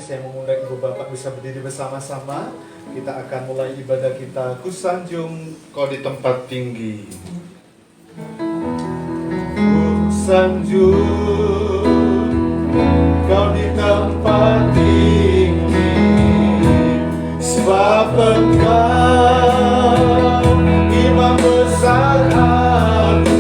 saya mengundang Ibu Bapak bisa berdiri bersama-sama. Kita akan mulai ibadah kita. Kusanjung kau di tempat tinggi. Kusanjung kau di tempat tinggi, sebab Engkau Imam besar aku.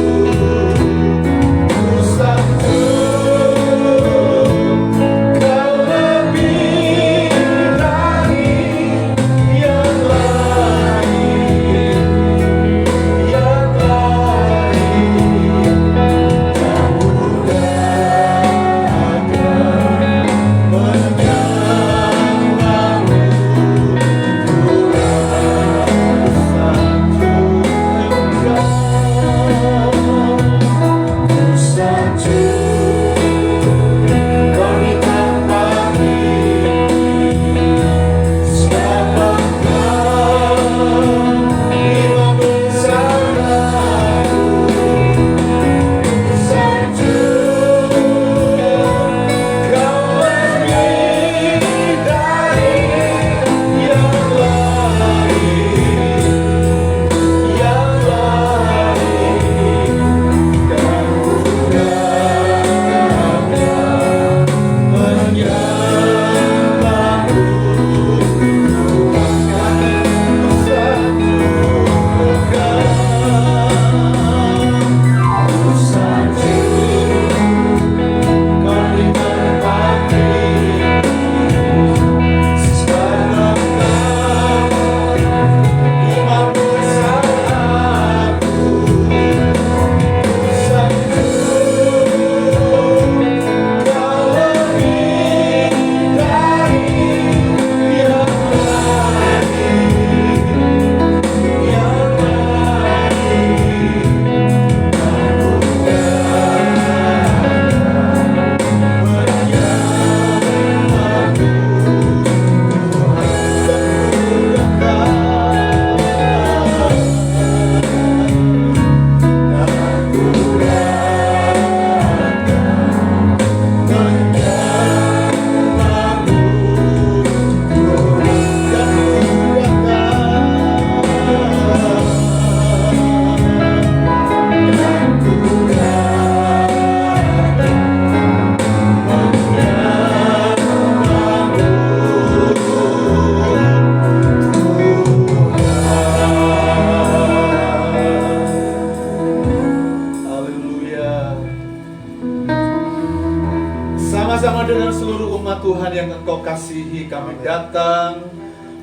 Kami datang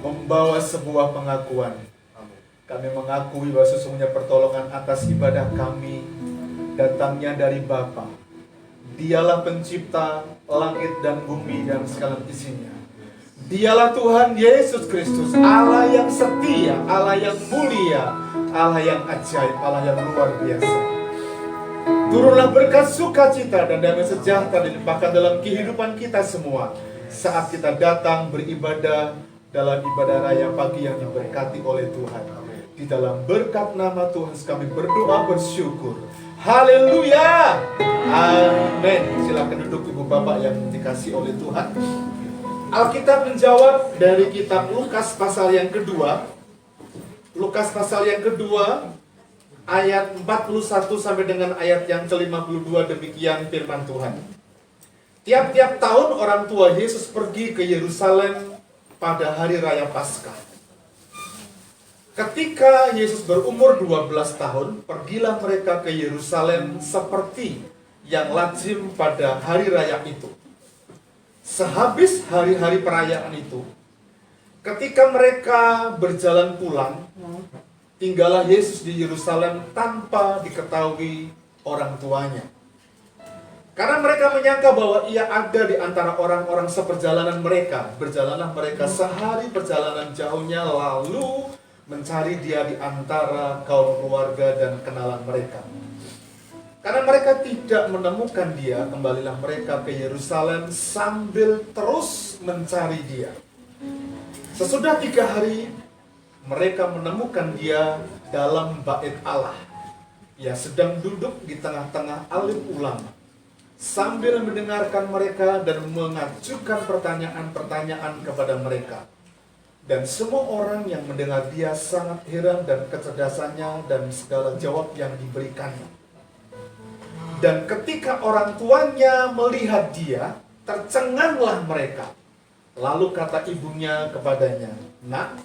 membawa sebuah pengakuan. Kami mengakui bahwa sesungguhnya pertolongan atas ibadah kami datangnya dari Bapa. Dialah pencipta langit dan bumi dan segala isinya. Dialah Tuhan Yesus Kristus, Allah yang setia, Allah yang mulia, Allah yang ajaib, Allah yang luar biasa. Turunlah berkat sukacita dan damai sejahtera dilimpahkan dalam kehidupan kita semua saat kita datang beribadah dalam ibadah raya pagi yang diberkati oleh Tuhan. Di dalam berkat nama Tuhan kami berdoa bersyukur. Haleluya. Amin. Silakan duduk Ibu Bapak yang dikasihi oleh Tuhan. Alkitab menjawab dari kitab Lukas pasal yang kedua. Lukas pasal yang kedua ayat 41 sampai dengan ayat yang ke-52, demikian firman Tuhan. Tiap-tiap tahun orang tua Yesus pergi ke Yerusalem pada hari raya Paskah. Ketika Yesus berumur 12 tahun, pergilah mereka ke Yerusalem seperti yang lazim pada hari raya itu. Sehabis hari-hari perayaan itu, ketika mereka berjalan pulang, tinggallah Yesus di Yerusalem tanpa diketahui orang tuanya. Karena mereka menyangka bahwa ia ada di antara orang-orang seperjalanan mereka. Berjalanlah mereka sehari perjalanan jauhnya, lalu mencari dia di antara kaum keluarga dan kenalan mereka. Karena mereka tidak menemukan dia, kembalilah mereka ke Yerusalem sambil terus mencari dia. Sesudah 3 hari, mereka menemukan dia dalam bait Allah. Ia sedang duduk di tengah-tengah alim ulama. sambil mendengarkan mereka dan mengajukan pertanyaan-pertanyaan kepada mereka. Dan semua orang yang mendengar dia sangat heran dan kecerdasannya dan segala jawab yang diberikannya. Dan ketika orang tuanya melihat dia, tercenganglah mereka. Lalu kata ibunya kepadanya, "Nak,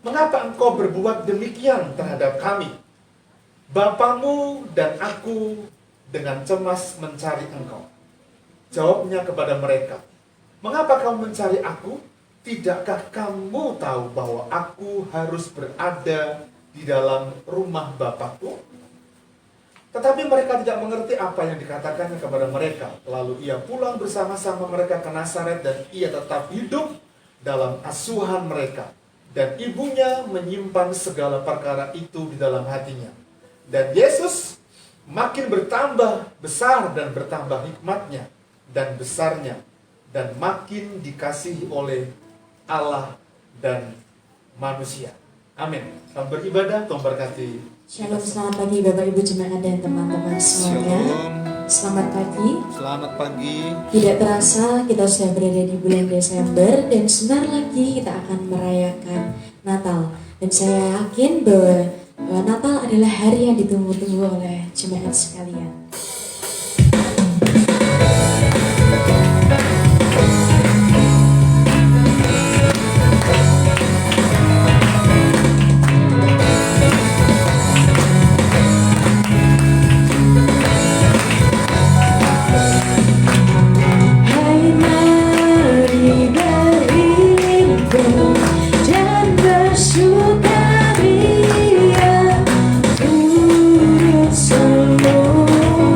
mengapa engkau berbuat demikian terhadap kami? Bapamu dan aku dengan cemas mencari engkau." Jawabnya kepada mereka, "Mengapa kamu mencari aku? Tidakkah kamu tahu bahwa aku harus berada di dalam rumah Bapakku?" Tetapi mereka tidak mengerti apa yang dikatakannya kepada mereka. Lalu ia pulang bersama-sama mereka ke Nazaret dan ia tetap hidup dalam asuhan mereka. Dan ibunya menyimpan segala perkara itu di dalam hatinya. Dan Yesus makin bertambah besar dan bertambah hikmatnya dan besarnya. Dan makin dikasihi oleh Allah dan manusia. Amin. Selamat beribadah, Tuhan berkati. Shalom, selamat pagi Bapak Ibu Jemaat dan teman-teman semuanya. Selamat pagi. Selamat pagi. Tidak terasa kita sudah berada di bulan Desember dan sebentar lagi kita akan merayakan Natal. Dan saya yakin bahwa Natal adalah hari yang ditunggu-tunggu oleh jemaat sekalian. Sukaria turut seluruh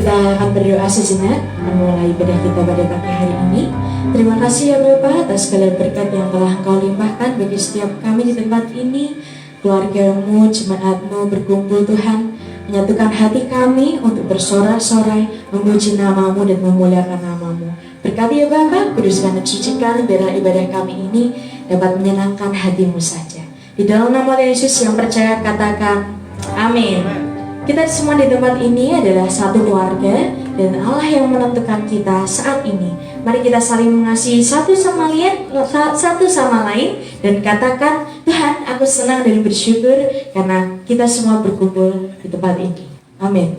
kita akan berdoa sejenak memulai ibadah kita pada pagi hari ini. Terima kasih ya Bapa atas segala berkat yang telah Engkau limpahkan bagi setiap kami di tempat ini. Keluarga-Mu, jemaat-Mu berkumpul Tuhan, menyatukan hati kami untuk bersorak-sorai, memuji nama-Mu dan memuliakan nama-Mu. Berkati ya Bapa, kuduskan dan sucikan biarlah ibadah kami ini dapat menyenangkan hati-Mu saja. Di dalam nama Yesus yang percaya katakan, amin. Kita semua di tempat ini adalah satu keluarga dan Allah yang menentukan kita saat ini. Mari kita saling mengasihi satu sama lain dan katakan, Tuhan, aku senang dan bersyukur karena kita semua berkumpul di tempat ini. Amin.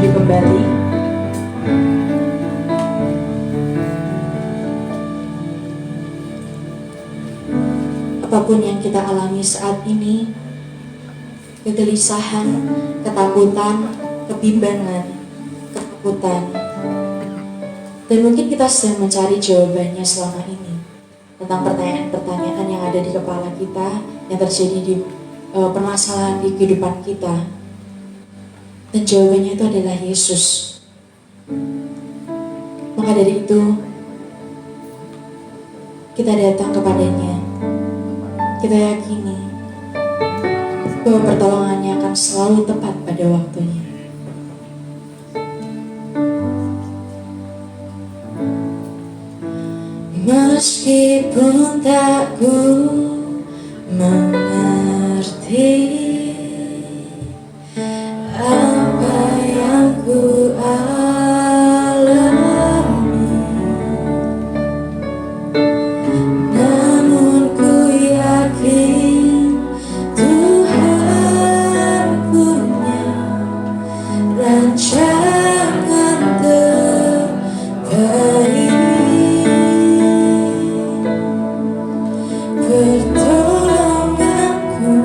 hadir kembali. Apapun yang kita alami saat ini, kegelisahan, ketakutan, kebimbangan, ketakutan, dan mungkin kita sedang mencari jawabannya selama ini tentang pertanyaan-pertanyaan yang ada di kepala kita, yang terjadi di permasalahan di kehidupan kita. Dan jawabannya itu adalah Yesus. Maka dari itu, kita datang kepadanya. Kita yakini bahwa pertolongannya akan selalu tepat pada waktunya. Meskipun tak ku mengerti apa yang ku alami, namun ku yakin Tuhan punya rancangan terbaik. Pertolonganku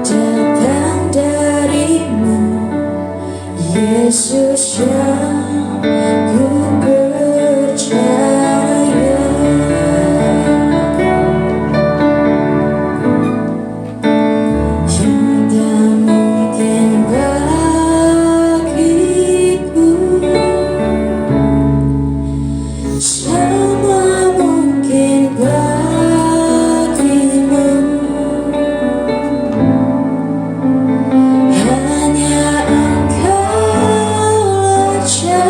datang darimu, Yesus yang ku percaya. Yang tak mungkin bagiku, semua mungkin bagimu. Hanya Engkau saja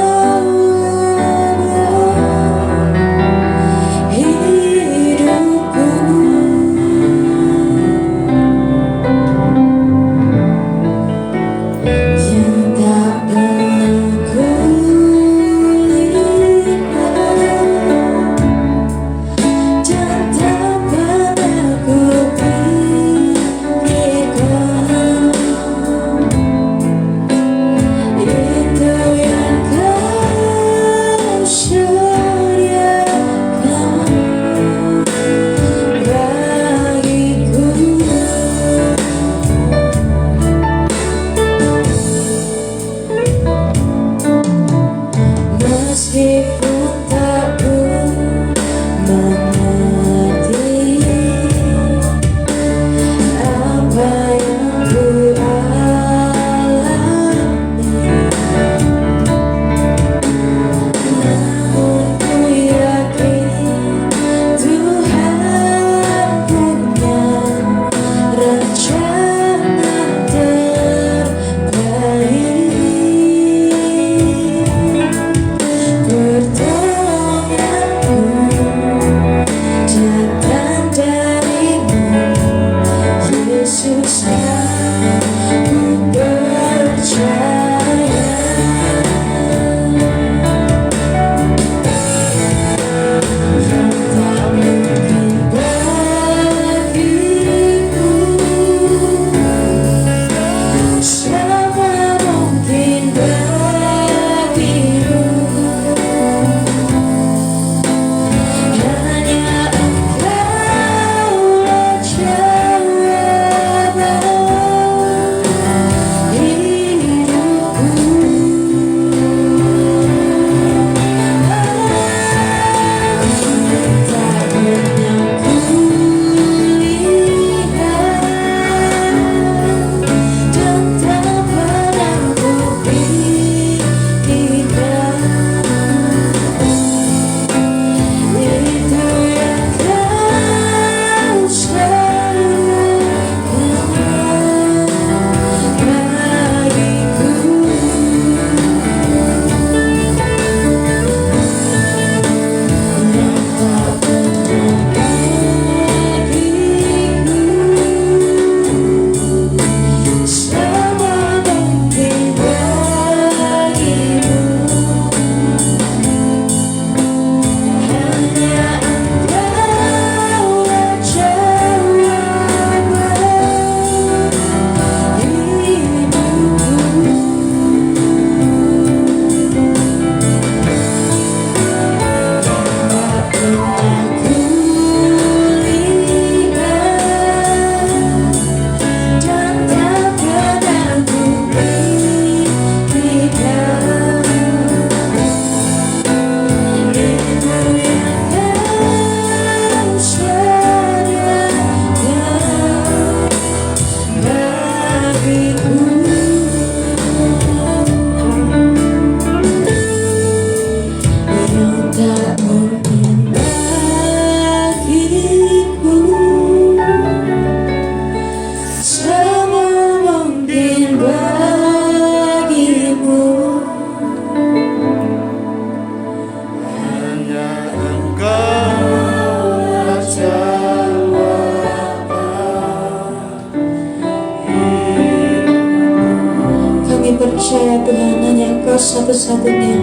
Tuhan, hanya Engkau satu-satunya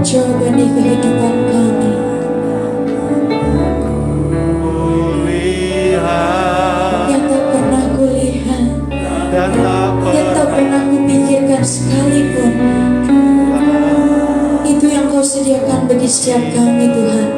jawaban di kehidupan kami. Yang tak pernah kulihat dan yang tak pernah kupikirkan sekalipun, itu yang Kau sediakan bagi setiap kami Tuhan.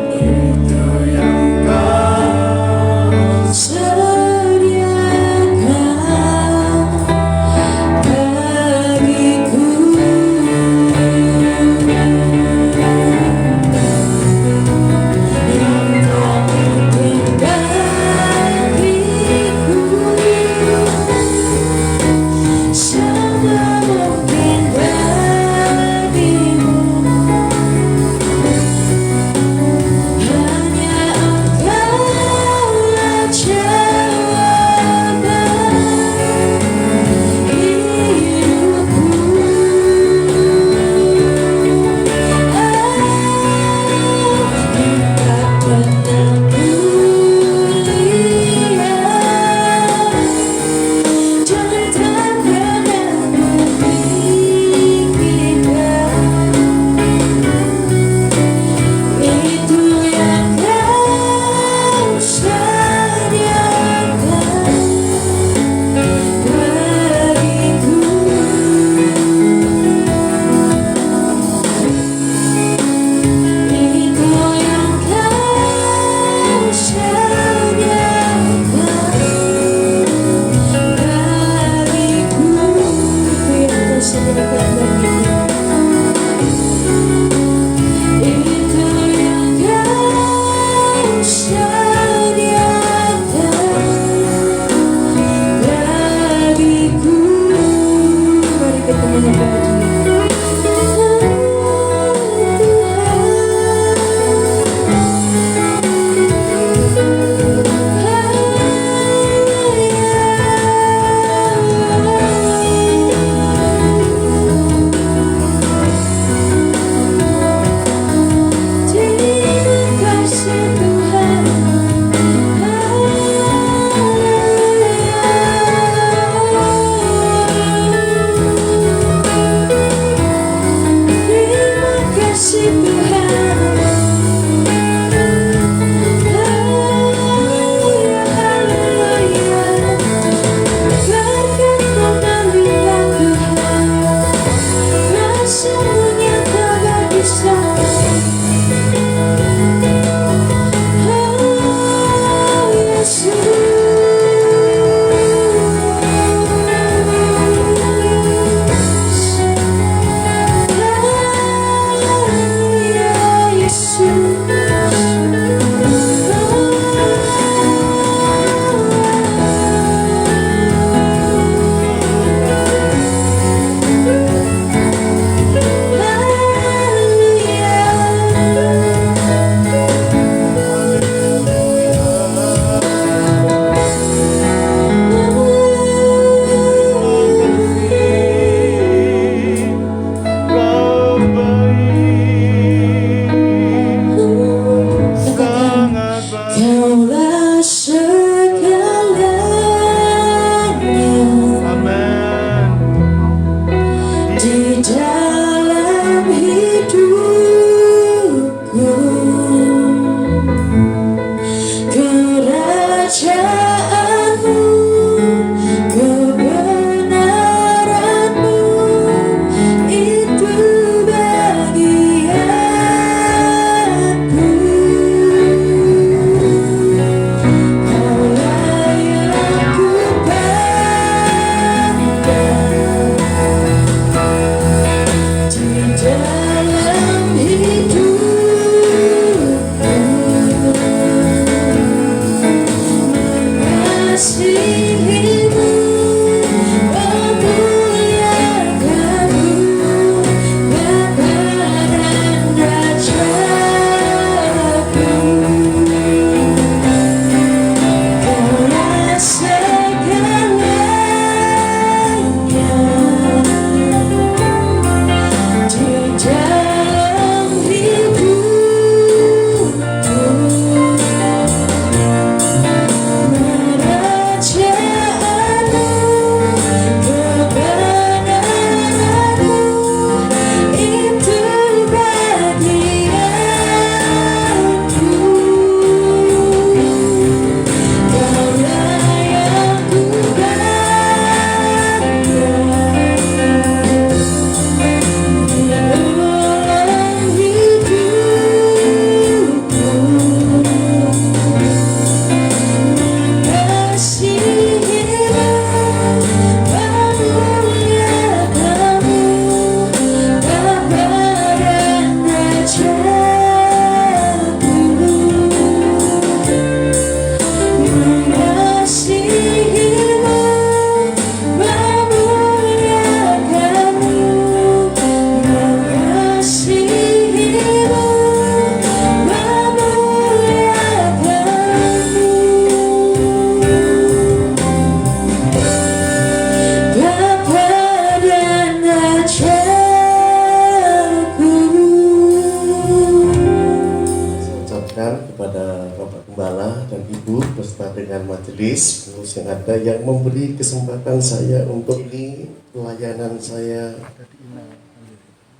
dengan majelis pengurus yang ada yang memberi kesempatan saya untuk ini pelayanan saya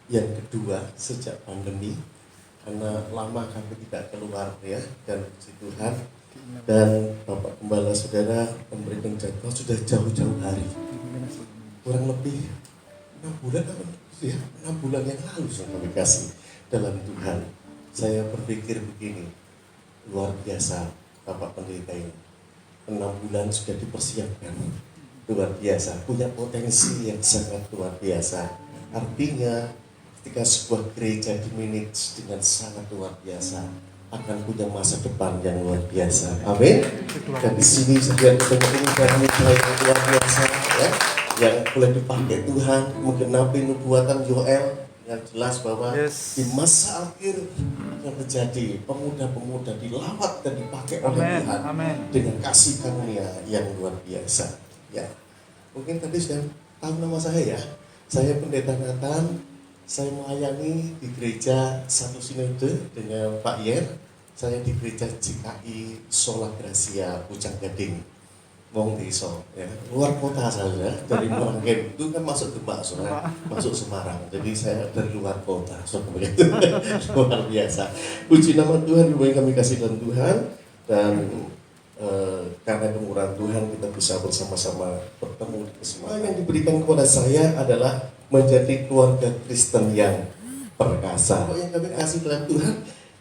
yang kedua sejak pandemi, karena lama kami tidak keluar ya, dan puji Tuhan dan Bapak Gembala Saudara memberikan jadwal sudah jauh-jauh hari, kurang lebih 6 bulan ya, 6 bulan yang lalu sudah kami kasih dalam Tuhan. Saya berpikir begini, luar biasa Bapak Pendeta ini, 6 bulan sudah dipersiapkan, luar biasa, punya potensi yang sangat luar biasa. Artinya ketika sebuah gereja dimanage dengan sangat luar biasa, akan punya masa depan yang luar biasa. Amin. Dan di sini sekian ketemu dan mitra yang luar biasa ya, yang boleh dipakai Tuhan menggenapi nubuatan Yoel yang jelas bahwa di masa akhir akan terjadi pemuda-pemuda dilawat dan dipakai oleh Tuhan dengan kasih karunia yang luar biasa. Ya, mungkin tadi sudah tahu nama saya ya. Saya Pendeta Nathan. Saya melayani di gereja Satu Sinode dengan Pak Yer. Saya di gereja GKI Sola Gracia Pucang Gading, Wong Deso, ya. Luar kota saya, dari Meranggen itu kan masuk Demak, masuk Semarang. Jadi saya dari luar kota, begitu. Luar biasa. Puji nama Tuhan, yang kami kasih dalam Tuhan, dan karena kemurahan Tuhan kita bisa bersama-sama bertemu di kesempatan yang diberikan kepada saya adalah menjadi keluarga Kristen yang perkasa. Yang kami kasih dalam Tuhan,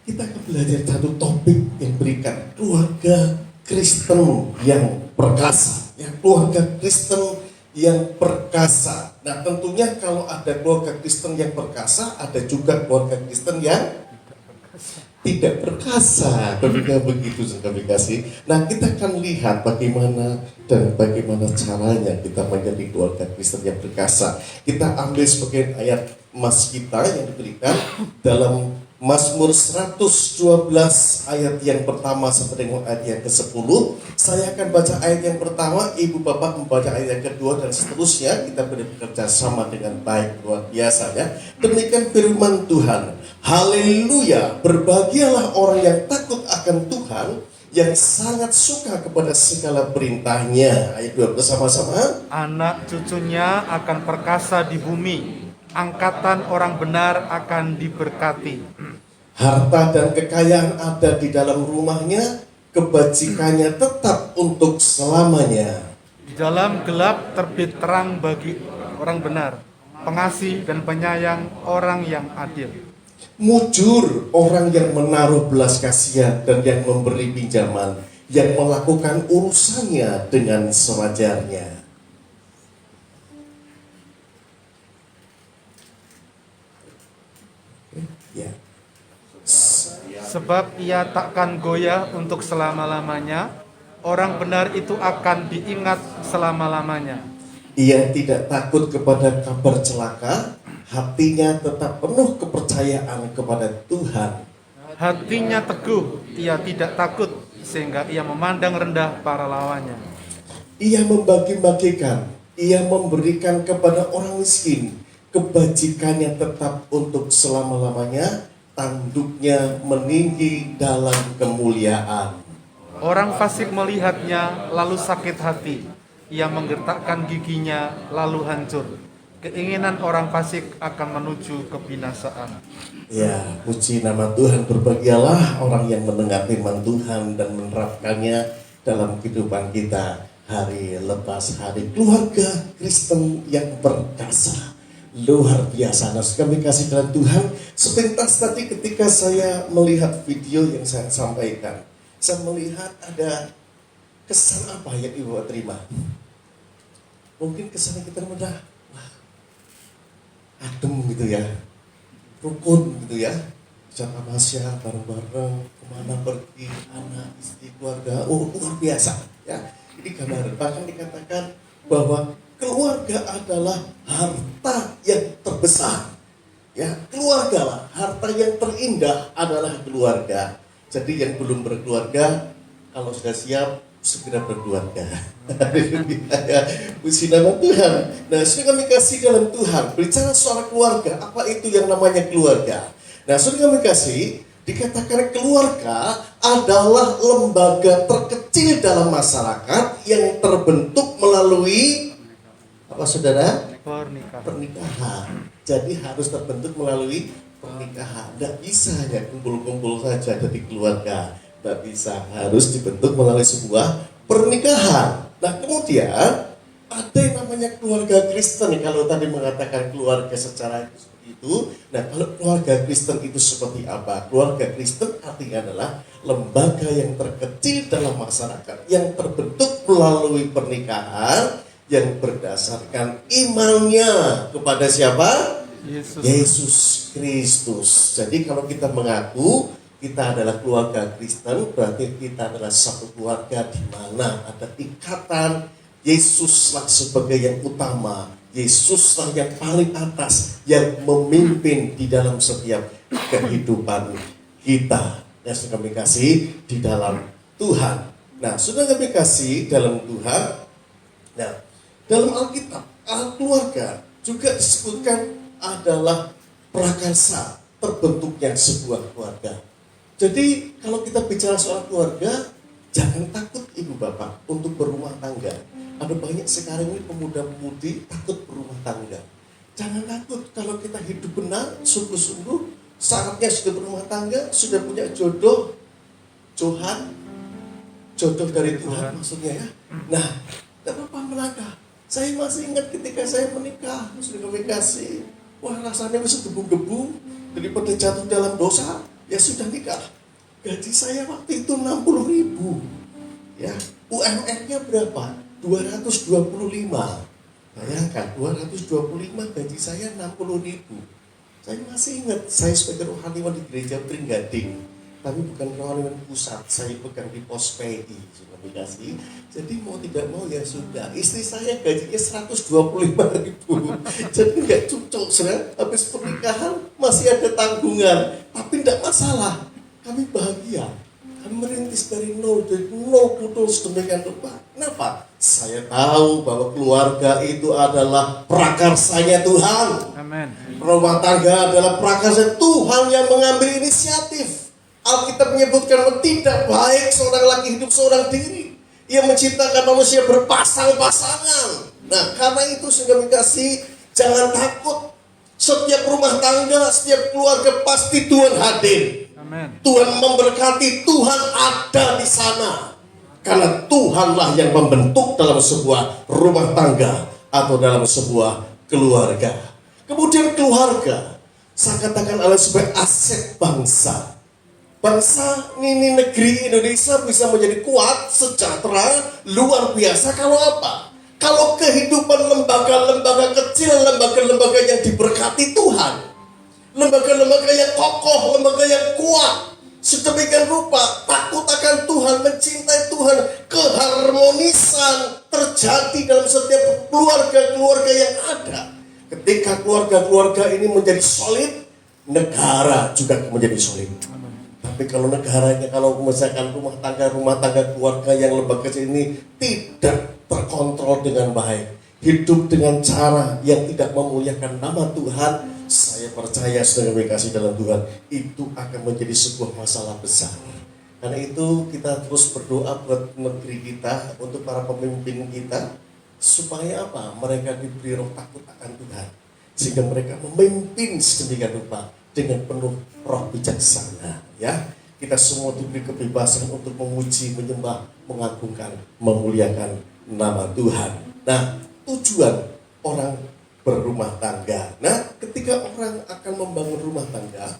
kita akan belajar satu topik yang berikan keluarga Kristen yang perkasa. Ya, keluarga Kristen yang perkasa. Nah, tentunya kalau ada keluarga Kristen yang perkasa, ada juga keluarga Kristen yang tidak perkasa, ketika begitu kami kasih. Nah, kita akan lihat bagaimana caranya kita menjadi keluarga Kristen yang perkasa. Kita ambil sebagian ayat mas kita yang diberikan dalam Mazmur 112 ayat yang pertama sampai dengan ayat yang ke-10. Saya akan baca ayat yang pertama, Ibu Bapak membaca ayat yang kedua, dan seterusnya. Kita bekerja sama dengan baik, luar biasa ya. Demikian firman Tuhan. Haleluya, berbahagialah orang yang takut akan Tuhan, yang sangat suka kepada segala perintahnya. Ayat 2 bersama-sama. Anak cucunya akan perkasa di bumi, angkatan orang benar akan diberkati. Harta dan kekayaan ada di dalam rumahnya, kebajikannya tetap untuk selamanya. Di dalam gelap terbit terang bagi orang benar, pengasih dan penyayang orang yang adil. Mujur orang yang menaruh belas kasihan dan yang memberi pinjaman, yang melakukan urusannya dengan sewajarnya. Ya. Sebab ia takkan goyah untuk selama-lamanya, orang benar itu akan diingat selama-lamanya. Ia tidak takut kepada kabar celaka, hatinya tetap penuh kepercayaan kepada Tuhan. Hatinya teguh, ia tidak takut, sehingga ia memandang rendah para lawannya. Ia membagi-bagikan, ia memberikan kepada orang miskin, kebajikannya tetap untuk selama-lamanya, tanduknya meninggi dalam kemuliaan. Orang fasik melihatnya lalu sakit hati, ia menggertakkan giginya lalu hancur. Keinginan orang fasik akan menuju kebinasaan. Ya, puji nama Tuhan, berbahagialah orang yang mendengar firman Tuhan dan menerapkannya dalam kehidupan kita hari lepas hari. Keluarga Kristen yang perkasa. Luar biasa. Nah, kami kasih dalam Tuhan. Sepintas tadi ketika saya melihat video yang saya sampaikan, saya melihat ada kesan apa yang Ibu terima. Mungkin kesan kita mudah, wah, adem gitu ya, rukun gitu ya, jaga masya bareng-bareng, kemana pergi, anak, istri, keluarga, oh luar biasa ya. Ini gambaran, bahkan dikatakan bahwa keluarga adalah harta yang terbesar. Ya, keluarga lah, harta yang terindah adalah keluarga. Jadi yang belum berkeluarga, kalau sudah siap, segera berkeluarga. Puji nama Tuhan. Nah, sudah kami kasih dalam Tuhan, bicara soal keluarga, apa itu yang namanya keluarga? Nah, sudah kami kasih Dikatakan keluarga adalah lembaga terkecil dalam masyarakat yang terbentuk melalui apa saudara? Pernikahan. Pernikahan. Jadi harus terbentuk melalui pernikahan. Tidak bisa hanya kumpul-kumpul saja jadi keluarga. Tidak bisa, harus dibentuk melalui sebuah pernikahan. Nah kemudian ada yang namanya keluarga Kristen. Kalau tadi mengatakan keluarga secara itu, nah kalau keluarga Kristen itu seperti apa? Keluarga Kristen artinya adalah lembaga yang terkecil dalam masyarakat yang terbentuk melalui pernikahan yang berdasarkan imannya kepada siapa? Yesus. Yesus Kristus. Jadi kalau kita mengaku kita adalah keluarga Kristen, berarti kita adalah satu keluarga di mana ada ikatan Yesuslah sebagai yang utama. Yesuslah yang paling atas, yang memimpin di dalam setiap kehidupan kita. Yang sudah kami kasih di dalam Tuhan. Nah, sudah kami kasih dalam Tuhan. Nah, dalam Alkitab, keluarga juga disebutkan adalah prakarsa terbentuknya sebuah keluarga. Jadi, kalau kita bicara soal keluarga, jangan takut ibu bapak untuk berumah tangga. Ada banyak sekarang ini pemuda-pemudi takut berumah tangga. Jangan takut kalau kita hidup benar, sungguh-sungguh, saatnya sudah berumah tangga, sudah punya jodoh, jodoh dari Tuhan maksudnya ya. Nah, tidak apa-apa melangkah. Saya masih ingat ketika saya menikah, sudah kami kasih. Wah rasanya bisa debu-debu, daripada jatuh dalam dosa, ya sudah nikah. Gaji saya waktu itu 60.000. Ya, UMR-nya berapa? 225. Bayangkan 225 gaji saya 60.000. Saya masih ingat saya sebagai rohaniwan di gereja Pringgading, tapi bukan rohaniwan pusat. Saya pegang di pos PI sudah dikasih. Jadi mau tidak mau ya sudah. Istri saya gajinya 125.000. Jadi nggak cocok sudah. Habis pernikahan masih ada tanggungan, tapi tidak masalah. Kami bahagia. Kami merintis dari nol putus demikian rupa. Kenapa? Saya tahu bahwa keluarga itu adalah prakarsanya Tuhan. Amin. Rumah tangga adalah prakarsa Tuhan yang mengambil inisiatif. Alkitab menyebutkan tidak baik seorang laki hidup seorang diri. Ia menciptakan manusia berpasang-pasangan. Nah, karena itu sudah dikasih, jangan takut. Setiap rumah tangga, setiap keluarga pasti Tuhan hadir. Amin. Tuhan memberkati, Tuhan ada di sana. Karena Tuhanlah yang membentuk dalam sebuah rumah tangga atau dalam sebuah keluarga. Kemudian keluarga, saya katakan adalah sebagai aset bangsa. Bangsa ini negeri Indonesia bisa menjadi kuat, sejahtera, luar biasa kalau apa? Kalau kehidupan lembaga-lembaga kecil, lembaga-lembaga yang diberkati Tuhan, lembaga-lembaga yang kokoh, lembaga yang kuat, sedemikian rupa takut akan Tuhan, mencintai Tuhan, keharmonisan terjadi dalam setiap keluarga-keluarga yang ada. Ketika keluarga-keluarga ini menjadi solid, negara juga menjadi solid. Tapi kalau negaranya, kalau misalkan rumah tangga keluarga yang lembaga kecil ini tidak terkontrol dengan baik, hidup dengan cara yang tidak memuliakan nama Tuhan, saya percaya sudah dikasih dalam Tuhan, itu akan menjadi sebuah masalah besar. Karena itu kita terus berdoa buat negeri kita, untuk para pemimpin kita, supaya apa? Mereka diberi roh takut akan Tuhan, sehingga mereka memimpin sedemikian rupa dengan penuh roh bijaksana. Ya, kita semua diberi kebebasan untuk memuji, menyembah, mengagungkan, memuliakan nama Tuhan. Nah, tujuan orang berumah tangga. Nah, ketika orang akan membangun rumah tangga,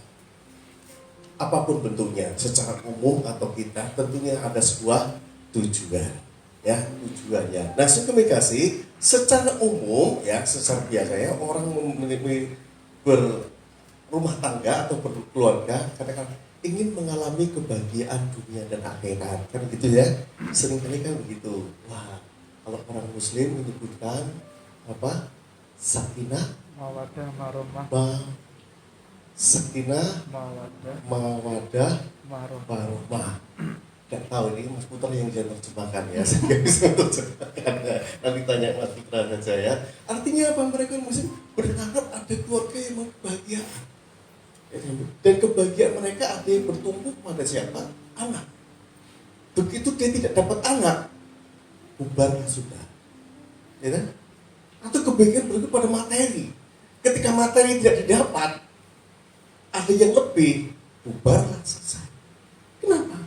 apapun bentuknya, secara umum atau kita, tentunya ada sebuah tujuan. Ya, tujuannya. Nah, komunikasi secara umum, ya, secara biasanya orang berumah tangga atau berkeluarga, katakan ingin mengalami kebahagiaan dunia dan akhirat, kan gitu ya. Seringkali kan begitu. Wah, kalau orang Muslim menyebutkan apa? Sakinah, Mawadah, maromah, sakinah, mawadah, warahmah. Gak tahu ini Mas Putra yang bisa terjemahkan ya. Saya nggak bisa terjemahkan. Nanti tanya Mas Putra saja ya. Artinya apa? Mereka Muslim berharap ada keluarga yang bahagia. Dan kebahagiaan mereka ada yang bertumbuh pada siapa? Anak. Begitu dia tidak dapat anak, bubarlah sudah. Ya kan? Atau kebahagiaan bertumbuh pada materi. Ketika materi tidak didapat, ada yang lebih, bubarlah, selesai. Kenapa?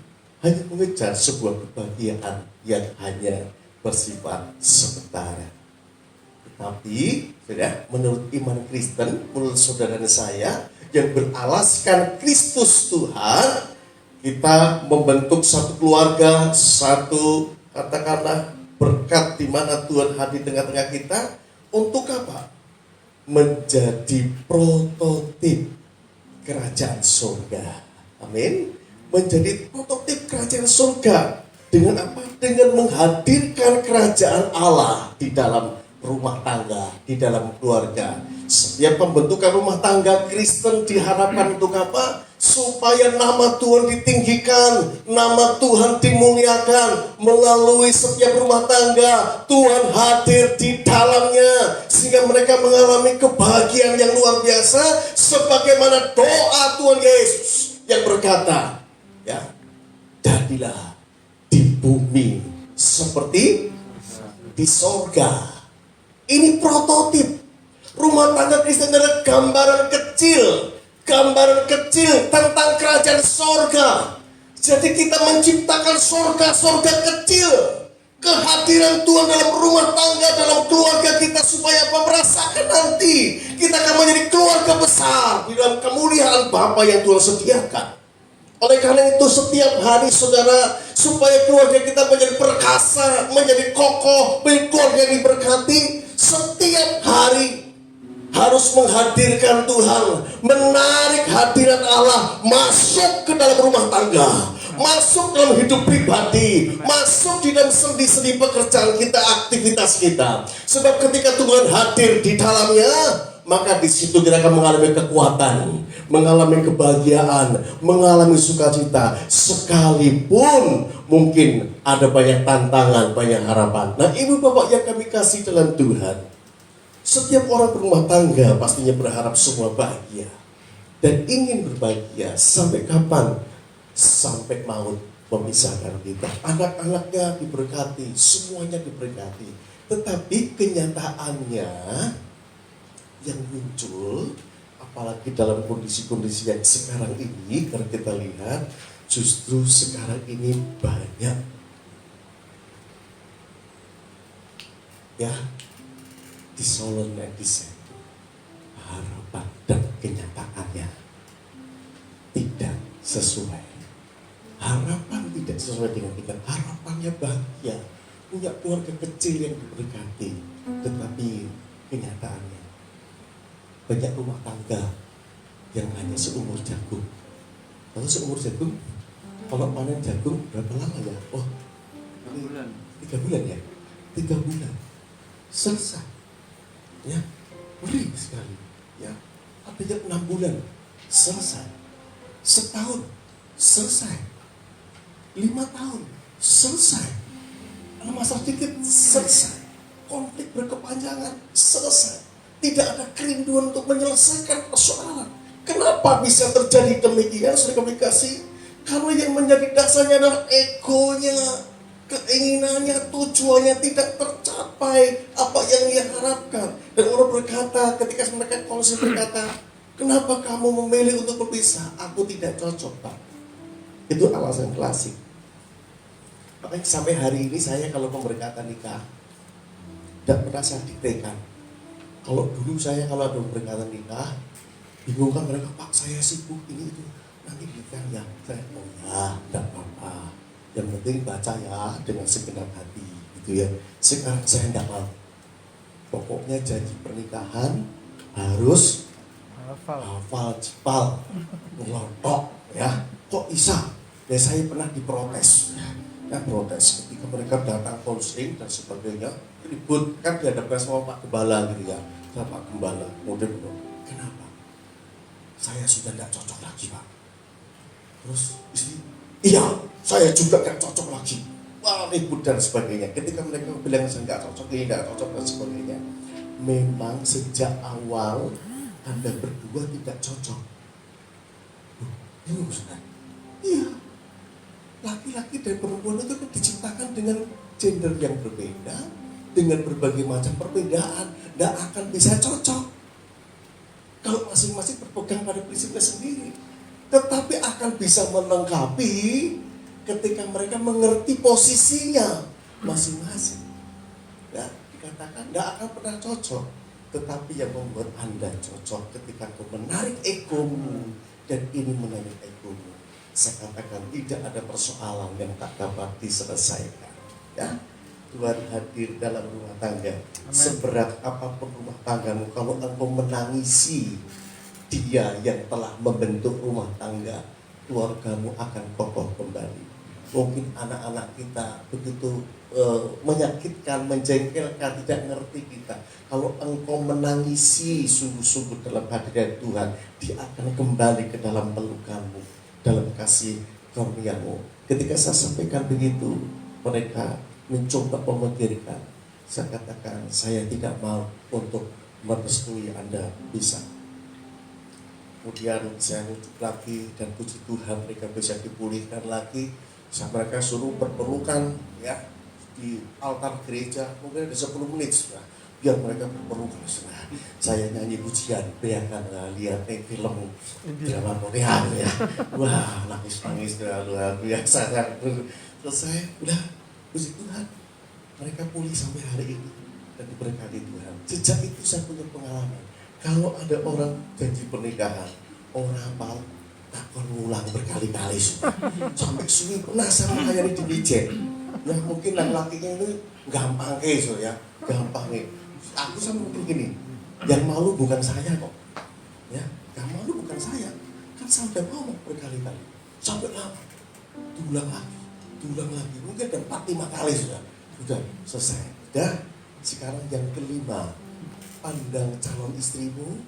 Hanya mengejar sebuah kebahagiaan yang hanya bersifat sementara. Tetapi, sudah, menurut iman Kristen, menurut saudara dan saya yang beralaskan Kristus Tuhan, kita membentuk satu keluarga, satu katakanlah berkat di mana Tuhan hadir di tengah-tengah kita. Untuk apa? Menjadi prototip kerajaan surga. Amin. Menjadi prototip kerajaan surga. Dengan apa? Dengan menghadirkan kerajaan Allah di dalam rumah tangga, di dalam keluarga. Setiap pembentukan rumah tangga Kristen diharapkan untuk apa? Supaya nama Tuhan ditinggikan, nama Tuhan dimuliakan. Melalui setiap rumah tangga, Tuhan hadir di dalamnya, sehingga mereka mengalami kebahagiaan yang luar biasa. Sebagaimana doa Tuhan Yesus yang berkata, ya, jadilah di bumi seperti di sorga. Ini prototip. Rumah tangga Kristen adalah gambaran kecil tentang kerajaan sorga. Jadi kita menciptakan sorga kecil. Kehadiran Tuhan dalam rumah tangga, dalam keluarga kita, supaya apa? Merasakan nanti kita akan menjadi keluarga besar di dalam kemuliaan Bapa yang Tuhan sediakan. Oleh karena itu setiap hari saudara, supaya keluarga kita menjadi perkasa, menjadi kokoh, menjadi keluarga yang diberkati, setiap hari harus menghadirkan Tuhan, menarik hadirat Allah masuk ke dalam rumah tangga, masuk dalam hidup pribadi, masuk di dalam sendi-sendi pekerjaan kita, aktivitas kita. Sebab ketika Tuhan hadir di dalamnya, maka di situ kita akan mengalami kekuatan, mengalami kebahagiaan, mengalami sukacita. Sekalipun mungkin ada banyak tantangan, banyak harapan. Nah, ibu bapak yang kami kasih dalam Tuhan, setiap orang berumah tangga pastinya berharap semua bahagia dan ingin berbahagia. Sampai kapan? Sampai maut memisahkan kita. Anak-anaknya diberkati, semuanya diberkati. Tetapi kenyataannya yang muncul, apalagi dalam kondisi-kondisi yang sekarang ini, kalau kita lihat, justru sekarang ini banyak ya disolen netizen. Harapan dan kenyataannya tidak sesuai. Harapan tidak sesuai dengan kita. Harapannya bahagia, punya keluarga kecil yang diberkati. Tetapi kenyataannya banyak rumah tangga yang hanya seumur jagung. Kalau seumur jagung, kalau panen jagung berapa lama ya? Oh, 3 bulan ya? 3 bulan selesai. Ya, ngeri sekali. Ya, ada yang 6 bulan selesai, setahun selesai, 5 tahun selesai, masa sedikit selesai, konflik berkepanjangan selesai. Tidak ada kerinduan untuk menyelesaikan persoalan. Kenapa bisa terjadi demikian? Saudara kami kasih, karena yang menjadi dasarnya adalah egonya, keinginannya, tujuannya tidak tercapai apa yang ia harapkan. Dan orang berkata, ketika mereka kongsi berkata, kenapa kamu memilih untuk berpisah? Aku tidak cocok, Pak. Itu alasan klasik. Makanya sampai hari ini saya kalau pemberkatan nikah tidak pernah saya diktekan. Kalau dulu saya kalau ada pemberkatan nikah, bingung kan mereka, Pak saya sibuk ini itu, nanti nikah ya. Saya, oh ya, tidak apa-apa. Yang penting baca ya dengan segenap hati, gitu ya. Sekarang saya tidak mau. Pokoknya janji pernikahan harus hafal jipal, ngelotok, ya. Kok bisa? Ya saya pernah diprotes, ya protes ketika mereka datang konseling dan sebagainya, ribut kan dihadapkan sama Pak Gembala gitu ya. Sama Pak Gembala, kemudian kenapa? Saya sudah tidak cocok lagi, Pak. Terus istri, iya, saya juga gak cocok lagi. Wah, ribut dan sebagainya. Ketika mereka bilang saya gak cocok, ini gak cocok dan sebagainya. Memang sejak awal Anda berdua tidak cocok. Bingung, saudara? Iya. Laki-laki dan perempuan itu kan diciptakan dengan gender yang berbeda, dengan berbagai macam perbedaan, tidak akan bisa cocok kalau masing-masing berpegang pada prinsipnya sendiri. Tetapi akan bisa melengkapi ketika mereka mengerti posisinya masing-masing. Ya, dikatakan tidak akan pernah cocok. Tetapi yang membuat Anda cocok ketika kau menarik egomu dan ini menarik egomu. Saya katakan tidak ada persoalan yang tak dapat diselesaikan. Ya, Tuhan hadir dalam rumah tangga. Amen. Seberat apapun rumah tanggamu, kalau engkau menangisi Dia yang telah membentuk rumah tangga, keluargamu akan kokoh kembali. Mungkin anak-anak kita begitu menyakitkan, menjengkelkan, tidak ngerti kita. Kalau engkau menangisi sungguh-sungguh dalam hadirat Tuhan, Dia akan kembali ke dalam pelukanmu, dalam kasih karuniamu. Ketika saya sampaikan begitu, mereka mencoba memikirkan. Saya katakan, saya tidak mau untuk merestui Anda bisa. Kemudian saya rujuk lagi dan puji Tuhan mereka bisa dipulihkan lagi. Mereka suruh berpelukan ya di altar gereja, mungkin ada 10 menit sudah. Biar mereka berpelukan. Saya nyanyi pujian, bayangkan lihat film drama Korea ya. Wah, nangis-nangis luar biasa. Selesai, udah puji Tuhan. Mereka pulih sampai hari ini dan diberkati Tuhan. Sejak itu saya punya pengalaman. Kalau ada orang janji pernikahan, orang hafal takon ngulang berkali-kali sudah. Sampai suwi penasaran kayak di dijen. Ya mungkin laki-lakinya ini gampang so ya, gampang nih. Aku sama mungkin gini, yang malu bukan saya kok. Ya, yang malu bukan saya. Kan saya udah ngomong berkali-kali. Sampai lama, diulang lagi. Mungkin ada 4-5 kali sudah. Sudah selesai. Dan sekarang yang kelima, pandang calon istrimu,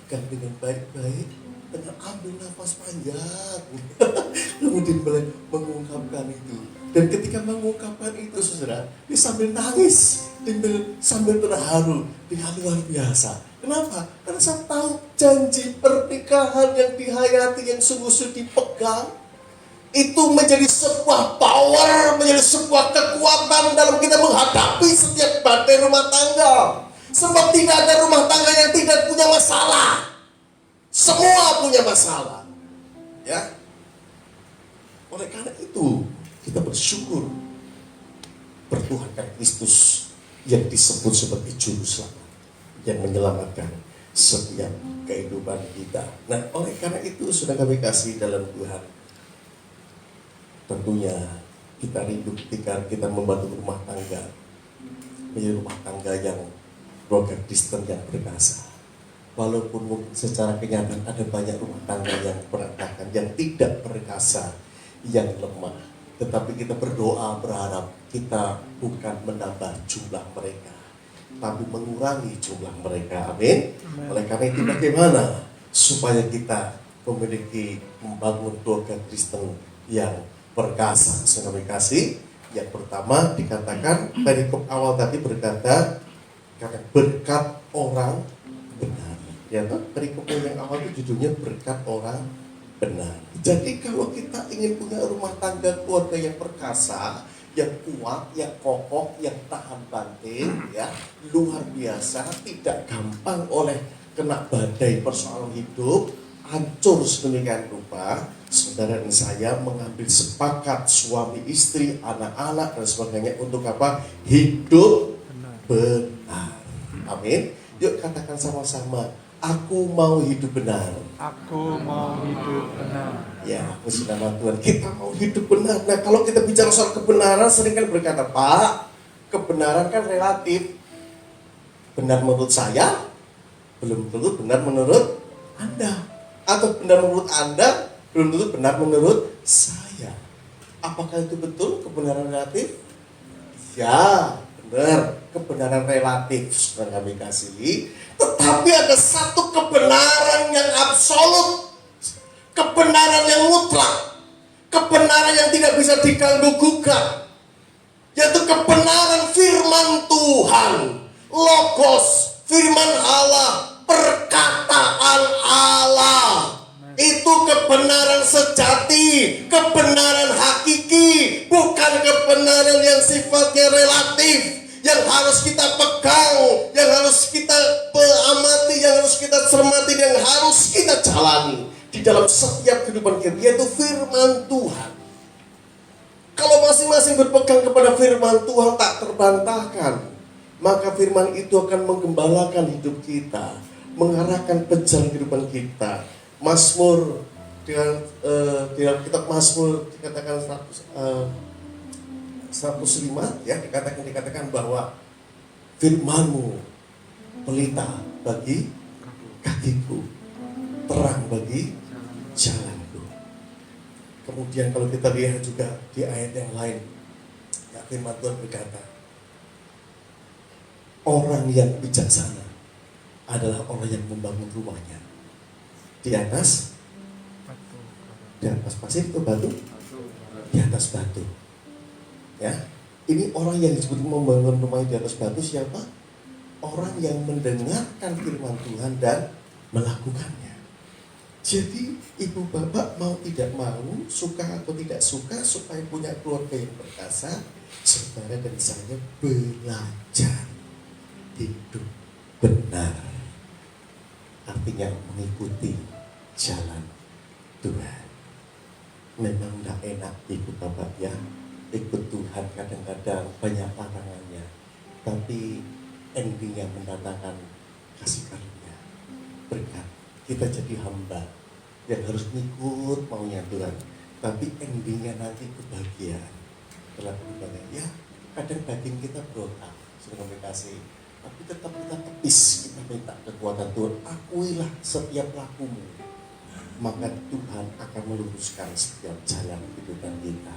pegang dengan baik-baik, dengan ambil nafas panjang. Kemudian mulai mengungkapkan itu. Dan ketika mengungkapkan itu, saudara, dia sambil nangis, sambil terharu dengan luar biasa. Kenapa? Karena saya tahu janji pernikahan yang dihayati, yang sungguh-sungguh dipegang, itu menjadi sebuah power, menjadi sebuah kekuatan dalam kita menghadapi setiap badai rumah tangga. Sebab tidak ada rumah tangga yang tidak punya masalah. Semua punya masalah. Ya. Oleh karena itu, kita bersyukur bertuhankan Kristus yang disebut sebagai juru selamat, yang menyelamatkan setiap kehidupan kita. Nah, oleh karena itu sudah kami kasih dalam Tuhan. Tentunya kita rindu ketika kita membantu rumah tangga, menjadi rumah tangga yang keluarga Kristen yang berkasa. Walaupun mungkin secara kenyataan ada banyak rumah tangga yang berantakan, yang tidak berkasa, yang lemah. Tetapi kita berdoa berharap kita bukan menambah jumlah mereka, tapi mengurangi jumlah mereka. Amin. Oleh karena itu bagaimana supaya kita membangun keluarga Kristen yang berkasa? Saya kasih. Yang pertama dikatakan perikop awal tadi berkata karena berkat orang benar. Ya, perikop yang awal itu judulnya berkat orang benar. Jadi kalau kita ingin punya rumah tangga keluarga yang perkasa, yang kuat, yang kokoh, yang tahan banting, ya luar biasa, tidak gampang oleh kena badai persoalan hidup, hancur sedemikian rupa. Saudara dan saya mengambil sepakat suami istri, anak-anak dan sebagainya untuk apa? Hidup benar. Amin. Yuk katakan sama-sama. Aku mau hidup benar. Aku mau hidup benar. Ya, puji nama Tuhan. Kita mau hidup benar. Nah, kalau kita bicara soal kebenaran, sering kan berkata, Pak, kebenaran kan relatif. Benar menurut saya, belum tentu benar menurut Anda. Atau benar menurut Anda, belum tentu benar menurut saya. Apakah itu betul kebenaran relatif? Ya, benar. Kebenaran relatif sudah kami kasih. Tetapi ada satu kebenaran yang absolut, kebenaran yang mutlak, kebenaran yang tidak bisa diganggu-gugat, yaitu kebenaran firman Tuhan, logos, firman Allah, perkataan Allah. Itu itu kebenaran sejati, kebenaran hakiki, bukan kebenaran yang sifatnya relatif, yang harus kita pegang, yang harus kita amati, yang harus kita cermati, yang harus kita jalani di dalam setiap kehidupan kita, yaitu firman Tuhan. Kalau masing-masing berpegang kepada firman Tuhan tak terbantahkan, maka firman itu akan menggembalakan hidup kita, mengarahkan pejalan kehidupan kita. Mazmur dengan dalam kitab Mazmur dikatakan 105 ya, dikatakan bahwa firman-Mu pelita bagi kakiku, terang bagi jalanku. Kemudian kalau kita lihat juga di ayat yang lain, ya, firman Tuhan berkata, orang yang bijaksana adalah orang yang membangun rumahnya di atas pasir atau batu? Di atas batu. Ya, ini orang yang disebut membangun rumahnya di atas batu siapa? Orang yang mendengarkan firman Tuhan dan melakukannya. Jadi ibu bapak mau tidak mau, suka atau tidak suka, supaya punya keluarga yang perkasa, saudara dan saya belajar hidup benar, artinya mengikuti jalan Tuhan. Memang tidak enak ibu bapak ya, ikut Tuhan kadang-kadang banyak tantangannya, tapi endingnya mendatangkan kasih karunia, berkat. Kita jadi hamba yang harus ngikut maunya Tuhan, tapi endingnya nanti kebahagiaan. Dalam kebahagiaan ya, kadang daging kita berontak, sudah kasih, tapi tetap kita tepis, kita minta kekuatan Tuhan. Akuilah setiap lakumu, maka Tuhan akan meluruskan setiap jalan kehidupan kita.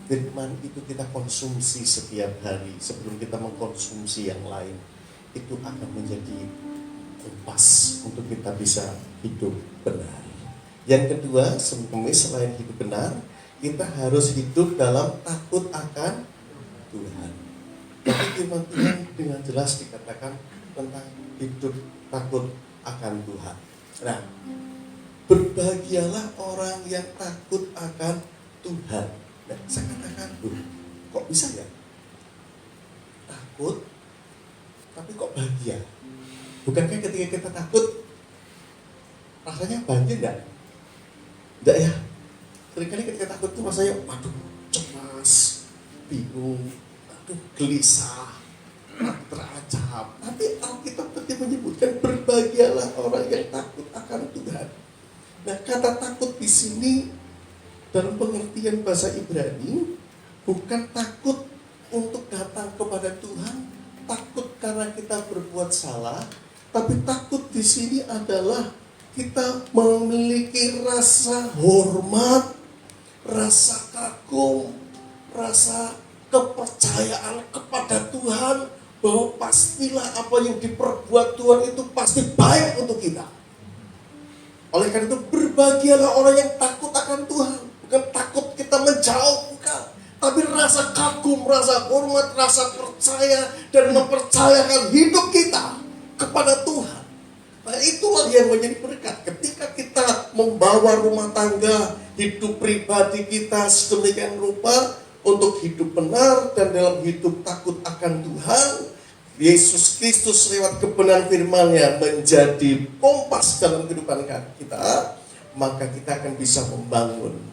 Firman itu kita konsumsi setiap hari sebelum kita mengkonsumsi yang lain. Itu akan menjadi kompas untuk kita bisa hidup benar. Yang kedua, selain hidup benar, kita harus hidup dalam takut akan Tuhan. Tapi firman Tuhan dengan jelas dikatakan tentang hidup takut akan Tuhan. Nah, berbahagialah orang yang takut akan Tuhan. Nah, saya katakan, kok bisa ya? Takut, tapi kok bahagia? Bukankah ketika kita takut, rasanya bahagia enggak? Enggak ya? Seringkali ketika takut tuh rasanya, waduh, cemas, bingung, waduh, gelisah, teracap. Tapi Alkitab tadi menyebutkan berbahagialah orang yang takut akan Tuhan. Nah, kata takut di sini dalam pengertian bahasa Ibrani bukan takut untuk datang kepada Tuhan, takut karena kita berbuat salah, tapi takut di sini adalah kita memiliki rasa hormat, rasa kagum, rasa kepercayaan kepada Tuhan, bahwa pastilah apa yang diperbuat Tuhan itu pasti baik untuk kita. Oleh karena itu berbahagialah orang yang takut akan Tuhan. Bukan takut kita menjauh, bukan. Tapi rasa kagum, rasa hormat, rasa percaya, dan mempercayakan hidup kita kepada Tuhan. Nah, itulah yang menjadi berkat. Ketika kita membawa rumah tangga, hidup pribadi kita sedemikian rupa untuk hidup benar dan dalam hidup takut akan Tuhan, Yesus Kristus lewat kebenaran firman-Nya menjadi kompas dalam kehidupan kita, maka kita akan bisa membangun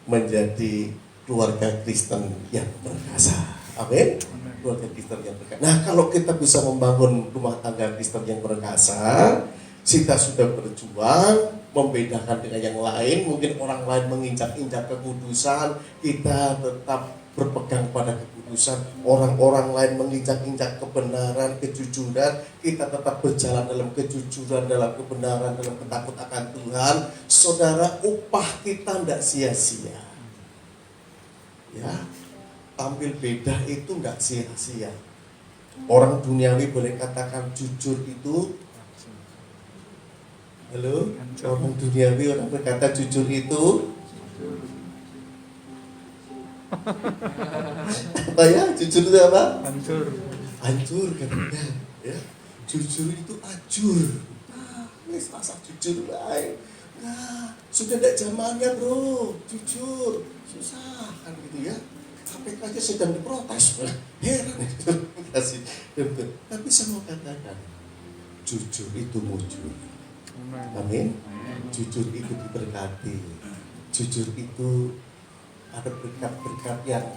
menjadi keluarga Kristen yang perkasa. Amin. Keluarga Kristen yang perkasa. Nah, kalau kita bisa membangun rumah tangga Kristen yang perkasa, kita sudah berjuang membedakan dengan yang lain. Mungkin orang lain menginjak-injak kekudusan, kita tetap berpegang pada kekudusan. Orang-orang lain menginjak-injak kebenaran, kejujuran, kita tetap berjalan dalam kejujuran, dalam kebenaran, dalam takut akan Tuhan. Saudara, upah kita tidak sia-sia. Ya, tampil beda itu tidak sia-sia. Orang duniawi boleh katakan jujur itu, halo, orang duniawi orang berkata jujur itu apa ya? Jujur itu apa? Hancur. Hancur katanya, ya. Jujur itu ajur. Nah, ini rasa jujur lain. Nah, Sudah tidak zamannya bro, jujur, susah kan gitu ya. KPK aja sedang diprotes, heran itu. Tapi saya mau katakan, jujur itu mujur. Amin. Jujur itu diberkati. Jujur itu ada berkat-berkat yang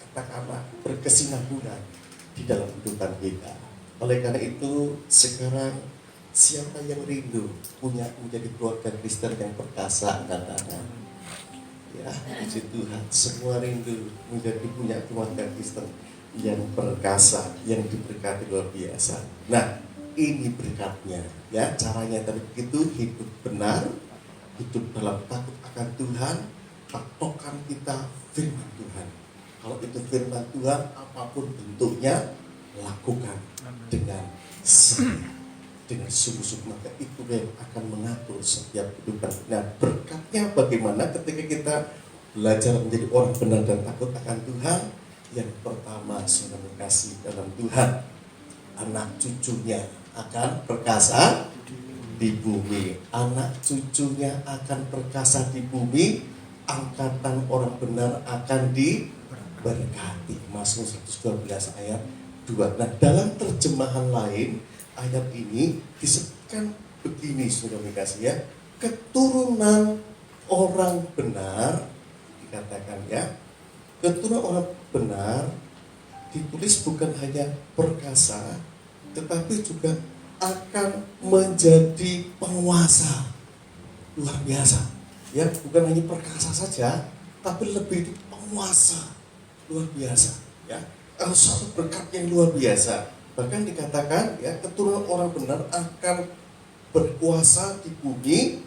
katakanlah berkesinambungan di dalam kehidupan kita. Oleh karena itu sekarang siapa yang rindu punya menjadi keluarga Kristen yang perkasa, katakan ya, puji Tuhan, semua rindu menjadi punya keluarga Kristen yang perkasa, yang diberkati luar biasa. Nah, ini berkatnya ya, caranya tadi begitu, hidup benar, hidup dalam takut akan Tuhan, patokan kita firman Tuhan. Kalau itu firman Tuhan, apapun bentuknya, lakukan dengan setia, dengan sungguh-sungguh, maka itu yang akan mengatur setiap kehidupan. Nah, berkatnya bagaimana ketika kita belajar menjadi orang benar dan takut akan Tuhan? Yang pertama, saudara kasih dalam Tuhan, anak cucunya akan perkasa di bumi. Anak cucunya akan perkasa di bumi. Angkatan orang benar akan diberkati. Mazmur 112 ayat 2. Nah, dalam terjemahan lain ayat ini disebutkan begini, saudara kasih ya, keturunan orang benar, dikatakan ya, keturunan orang benar ditulis bukan hanya perkasa, tetapi juga akan menjadi penguasa. Luar biasa ya, bukan hanya perkasa saja, tapi lebih itu penguasa. Luar biasa ya, satu berkat yang luar biasa. Bahkan dikatakan ya, keturunan orang benar akan berkuasa di bumi,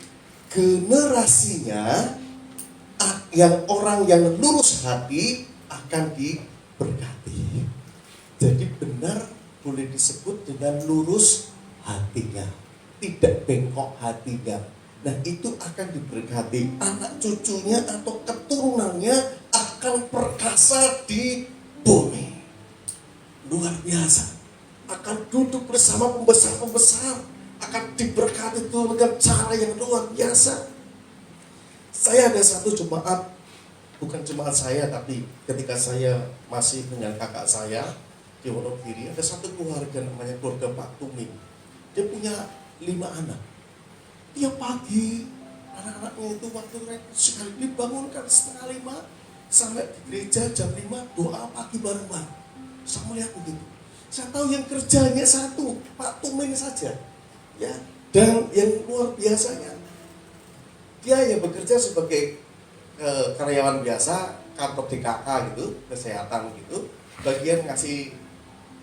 generasinya yang orang yang lurus hati akan diberkati. Jadi benar boleh disebut dengan lurus hatinya, tidak bengkok hatinya. Nah, itu akan diberkati. Anak cucunya atau keturunannya akan perkasa di bumi. Luar biasa. Akan duduk bersama pembesar-pembesar, akan diberkati Tuhan dengan cara yang luar biasa. Saya ada satu jemaat, bukan jemaat saya, tapi ketika saya masih dengan kakak saya di Wonogiri, ada satu keluarga namanya keluarga Pak Tuming. Dia punya 5 anak. Tiap pagi anak-anaknya itu waktu sekali dibangunkan 4:30 sampai di gereja jam 5 doa pagi bareng-bareng. Saya melihat begitu. Saya tahu yang kerjanya satu, Pak Tuming saja. Ya, dan yang luar biasanya, dia yang bekerja sebagai karyawan biasa, kantor DKK gitu, kesehatan gitu, bagian ngasih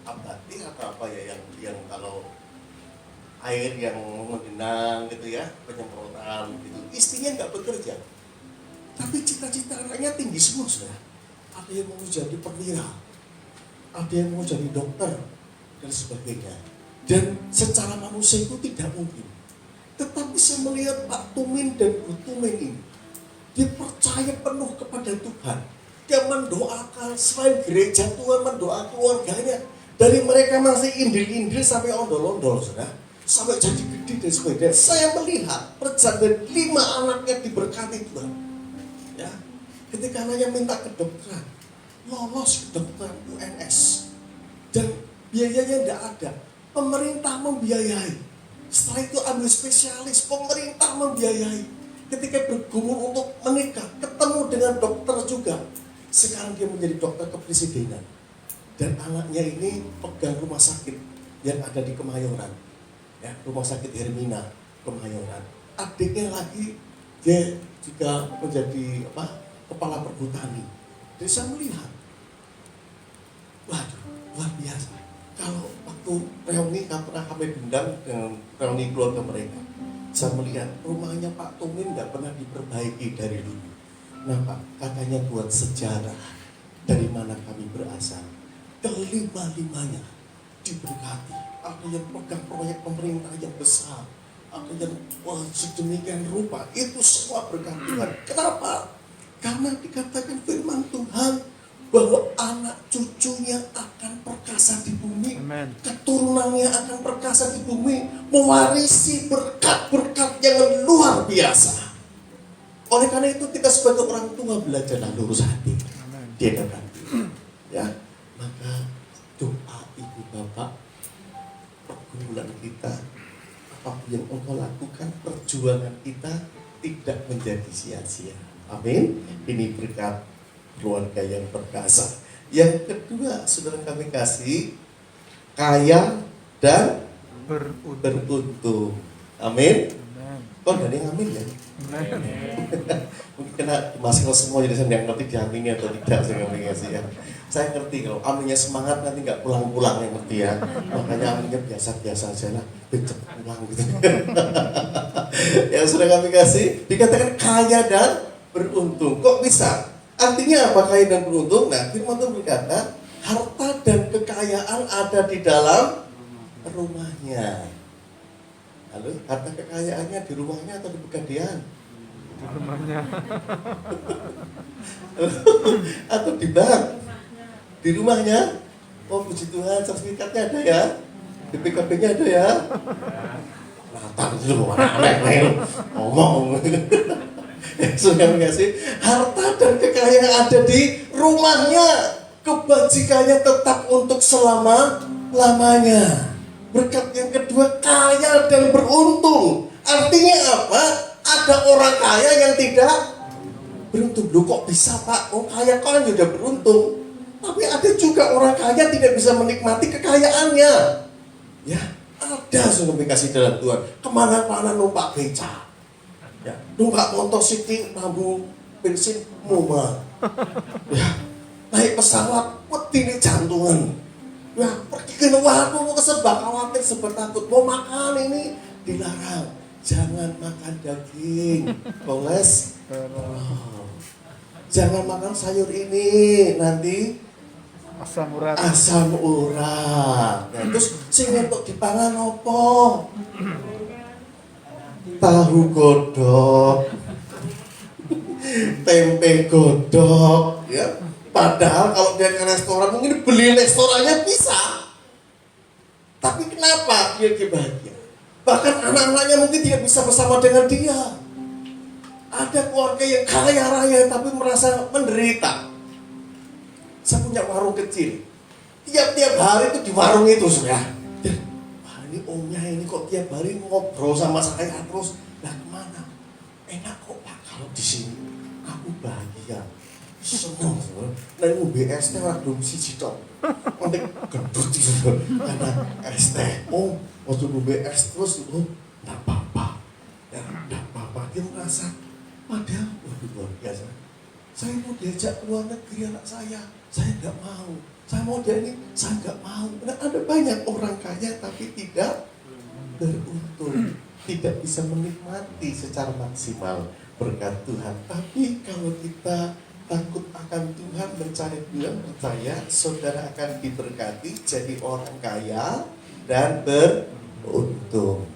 abadi atau apa ya, yang kalau air yang menggenang gitu ya, penyemprotan gitu. Istrinya nggak bekerja, tapi cita-cita anaknya tinggi semua sudah. Ada yang mau jadi perwira, ada yang mau jadi dokter dan sebagainya. Dan secara manusia itu tidak mungkin. Tetapi saya melihat Pak Tumin dan Bu Tumin ini, dia percaya penuh kepada Tuhan. Dia mendoakan selain gereja, Tuhan mendoakan keluarganya. Dari mereka masih indil-indil sampai ondol-ondol, sudah. Sampai jadi gede dan sebagainya. Saya melihat perjalanan 5 anaknya diberkati Tuhan. Ya, ketika anaknya minta kedokteran, lolos kedokteran UNS, dan biayanya tidak ada, pemerintah membiayai. Setelah itu ambil spesialis, pemerintah membiayai. Ketika bergumul untuk menikah, ketemu dengan dokter juga. Sekarang dia menjadi dokter kepresidenan. Dan anaknya ini pegang rumah sakit yang ada di Kemayoran, ya, rumah sakit Hermina Kemayoran. Adiknya lagi dia juga menjadi kepala perhutani. Jadi saya melihat, waduh, luar biasa. Kalau waktu reuni pernah kami dendam dengan reuni keluarga mereka, saya melihat rumahnya Pak Tumin nggak pernah diperbaiki dari dulu. Nah Pak, katanya buat sejarah dari mana kami berasal. Kelima-limanya diberkati. Ada yang pegang proyek pemerintah yang besar, ada yang sedemikian rupa. Itu semua berkat Tuhan. Kenapa? Karena dikatakan firman Tuhan bahwa anak cucunya akan perkasa di bumi. Amen. Keturunannya akan perkasa di bumi, mewarisi berkat-berkat yang luar luar biasa. Oleh karena itu kita sebagai orang tua belajarlah lurus hati di hadapan Tuhan. Ya, maka doa ibu bapak, pergumulan kita, apapun yang engkau lakukan, perjuangan kita tidak menjadi sia-sia. Amin. Ini berkat keluarga yang perkasa. Yang kedua, saudara kami kasih, kaya dan beruntung. Amin. Kok ada yang amin ya? Mungkin kena masalah semua, jadi saya nggak ngerti diaminnya atau tidak, saya kami kasih ya. Saya ngerti kalau aminnya semangat nanti nggak pulang-pulang, yang ngerti ya. Makanya aminnya biasa-biasa aja lah, cepat pulang gitu. Yang sudah kami kasih dikatakan kaya dan beruntung. Kok bisa? Artinya apa kaya dan beruntung? Nah, firman Tuhan berkata, harta dan kekayaan ada di dalam rumahnya. Lalu harta kekayaannya di rumahnya atau di pegadaian? Di rumahnya. Atau di bank? Di rumahnya? Oh puji Tuhan, sertifikatnya ada ya? BPKB-nya ada ya? Nathan itu loh, aneh-aneh ngomong. Sudah kasih, harta dan kekayaan ada di rumahnya, kebajikannya tetap untuk selama-lamanya. Berkat yang kedua, kaya dan beruntung. Artinya apa? Ada orang kaya yang tidak beruntung. Loh kok bisa Pak? Oh kaya kan sudah beruntung. Tapi ada juga orang kaya tidak bisa menikmati kekayaannya. Ya, ada sudah dikasih dalam Tuhan. Kemana-mana numpak beca. Ya, numpak motosiklet, lampu bensin, moma. Ya, naik pesawat, wedi jantungan. Ya, pergi ke luar, mau ke sebab khawatir, sebab takut. Mau makan ini dilarang. Jangan makan daging, kolesterol. Jangan makan sayur ini, nanti Asam urat. asam urat. Nah, terus sing entuk dipangan apa? Tahu godok, tempe godok, ya. Padahal kalau dia ke restoran mungkin beli restorannya bisa. Tapi kenapa dia bahagia? Bahkan anak-anaknya mungkin tidak bisa bersama dengan dia. Ada keluarga yang kaya raya tapi merasa menderita. Saya punya warung kecil. Tiap-tiap hari itu di warung itu sudah. Wah ini omnya ini kok tiap hari ngobrol sama saya terus. Lah kemana? Enak kok Pak kalau di sini. Aku bahagia. Senang. Nah ngombe es teh waktu siji tok. Penting gendut itu karena es teh. Oh, waktu ngombe es terus enggak apa-apa. Ya, enggak apa-apa. Dia merasa padahal waduh luar biasa. Saya mau diajak ke luar negeri anak saya enggak mau. Saya mau dia ini, saya enggak mau. Nah, ada banyak orang kaya tapi tidak beruntung, tidak bisa menikmati secara maksimal berkat Tuhan. Tapi kalau kita takut akan Tuhan, mencari Tuhan, percaya saudara akan diberkati jadi orang kaya dan beruntung.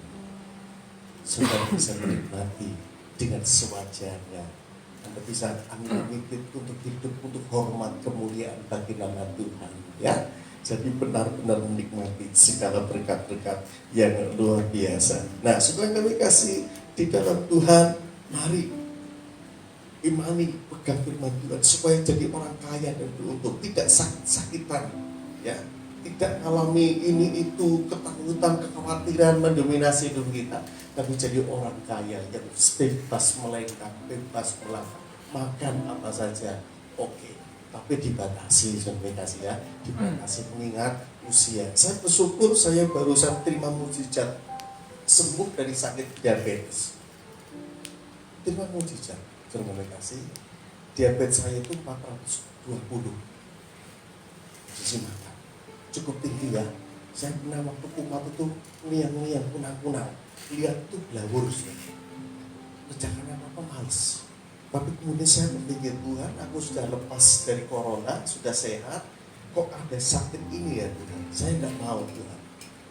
Saudara bisa menikmati dengan sewajarnya. Anda bisa ambil untuk hidup, untuk hormat, kemuliaan bagi nama Tuhan, ya. Jadi benar-benar menikmati segala berkat-berkat yang luar biasa. Nah, setelah kami kasih di dalam Tuhan, mari imani, pegang firman Tuhan supaya jadi orang kaya dan beruntung, tidak sakit-sakitan, ya. Tidak mengalami ini itu ketakutan, kekhawatiran mendominasi hidup kita, tapi jadi orang kaya yang bebas melengkap, bebas melangkah, makan apa saja, oke. Tapi dibatasi, ya, dibatasi mengingat usia. Saya bersyukur saya barusan terima mukjizat sembuh dari sakit diabetes. Terima mukjizat, terima kasih. Diabetes saya itu 420 sisi makan, cukup tinggi ya. Saya pernah waktu kumat itu liang-liang, kunang-kunang, lihat tuh blawur, kerjakan apa males. Tapi kemudian saya berpikir, Tuhan, aku sudah lepas dari corona, sudah sehat, kok ada sakit ini ya Tuhan? Saya tidak mau Tuhan.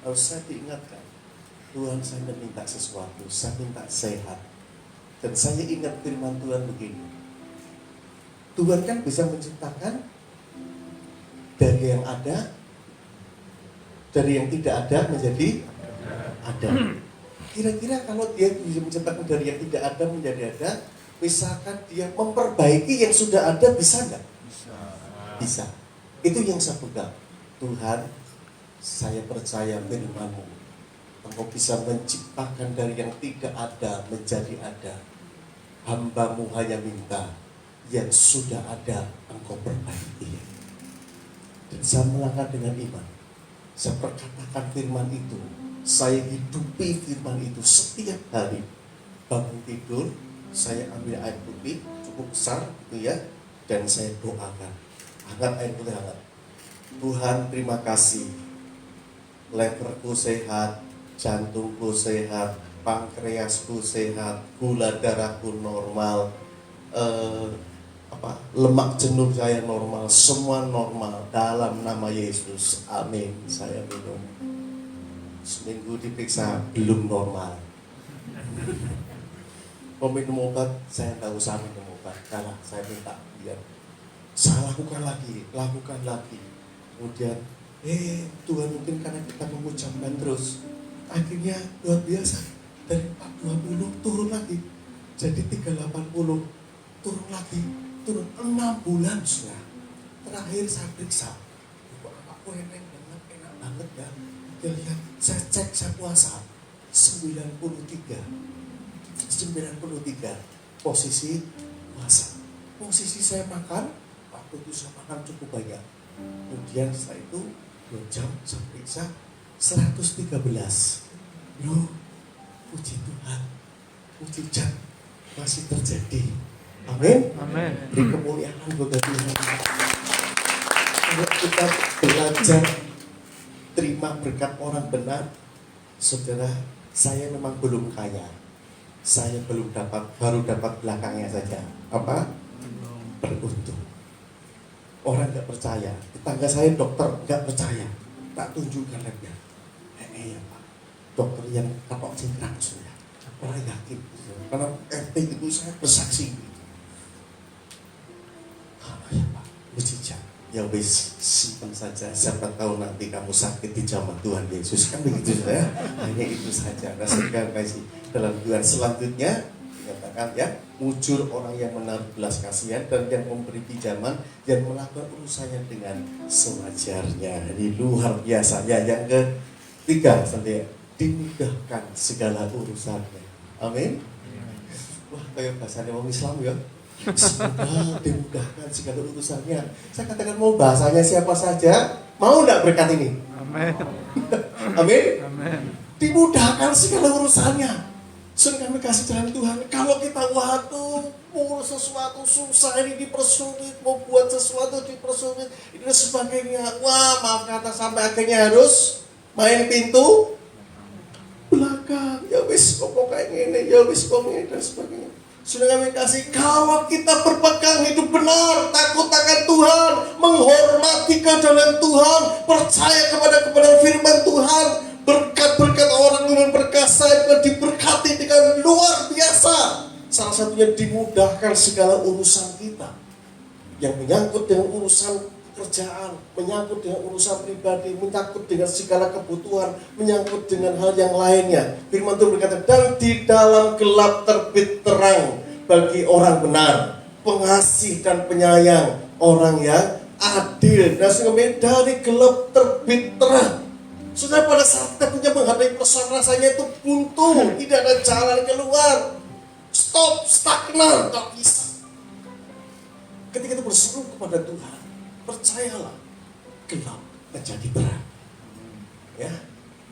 Harus saya diingatkan, Tuhan saya minta sesuatu, saya minta sehat. Dan saya ingat firman Tuhan begini, Tuhan kan bisa menciptakan dari yang ada, dari yang tidak ada menjadi ada. Kira-kira kalau dia bisa menciptakan dari yang tidak ada menjadi ada, misalkan dia memperbaiki yang sudah ada, bisa nggak? Bisa. Itu yang saya pegang. Tuhan, saya percaya firman-Mu. Engkau bisa menciptakan dari yang tidak ada menjadi ada. Hamba-Mu hanya minta yang sudah ada Engkau perbaiki. Dan saya melangkah dengan iman. Saya perkatakan firman itu. Saya hidupi firman itu setiap hari. Bangun tidur, saya ambil air putih cukup besar gitu ya, dan saya doakan. Hangat air putih hangat. Tuhan, terima kasih. Leverku sehat, jantungku sehat, pankreasku sehat, gula darahku normal, lemak jenuh saya normal, semua normal dalam nama Yesus. Amin. Saya minum. Seminggu diperiksa belum normal. Mau minum obat, saya tahu usah minum obat. Karena saya minta biar saya lakukan lagi. Kemudian, Tuhan mungkin karena kita mengucapkan terus, akhirnya luar biasa. Dari 420 turun lagi, jadi 380, turun lagi, turun 6 bulan sudah. Terakhir saya periksa, kok anakku enak banget ya. Dia lihat, saya cek, saya puasa 93 posisi puasa. Posisi saya makan, waktu itu saya makan cukup banyak. Kemudian setelah itu 2 jam saya periksa 113. Loh, puji Tuhan, mujizat masih terjadi. Amin. Amin. Beri kemuliaan bagi Tuhan. Kalau kita belajar terima berkat orang benar, saudara, saya memang belum kaya. Saya belum dapat, baru dapat belakangnya saja. Apa? Beruntung. Orang nggak percaya. Tetangga saya dokter nggak percaya. Tak tunjukkan labnya. Ya Pak, dokter yang kapok cingkrang sudah. Orang yakin. Karena RT itu saya bersaksi. Ya Pak, mujizat. Ya wis, simpan saja. Siapa tahu nanti kamu sakit di zaman Tuhan Yesus, kan begitu ya. Hanya itu saja. Rasakan kasih dalam Tuhan. Selanjutnya dikatakan ya, mujur orang yang menaruh belas kasihan dan yang memberi pinjaman, yang melakukan urusannya dengan sewajarnya. Ini luar biasa ya. Yang ketiga, dimudahkan segala urusannya. Amin. Wah, kayak bahasanya orang Islam ya. Semoga dimudahkan segala urusannya. Saya katakan mau bahasanya siapa saja, mau enggak berkat ini? Amin. Amin. Amin. Dimudahkan segala urusannya. Sering kami kasih jalan Tuhan. Kalau kita waduh, mau sesuatu susah ini dipersulit, mau buat sesuatu dipersulit, ini dan sebagainya. Wah, maaf kata sampai akhirnya harus main pintu belakang. Ya wis kok kayak gini, ya wis kok ini dan sebagainya. Sudah kami kasih, kalau kita berpegang hidup benar, takut akan Tuhan, menghormati kedaulatan Tuhan, percaya kepada firman Tuhan, berkat-berkat orang yang berkasa itu diberkati dengan luar biasa. Salah satunya dimudahkan segala urusan kita yang menyangkut dengan urusan pekerjaan, menyangkut dengan urusan pribadi, menyangkut dengan segala kebutuhan, menyangkut dengan hal yang lainnya. Firman Tuhan berkata, dan di dalam gelap terbit terang bagi orang benar, pengasih dan penyayang, orang yang adil. Dan sehingga dari gelap terbit terang. Sudah pada saat kita punya menghadapi persoalan rasanya itu buntu, tidak ada jalan keluar, stop, stagnan, tak bisa. Ketika kita berseru kepada Tuhan, percayalah, gelap menjadi terang. Ya,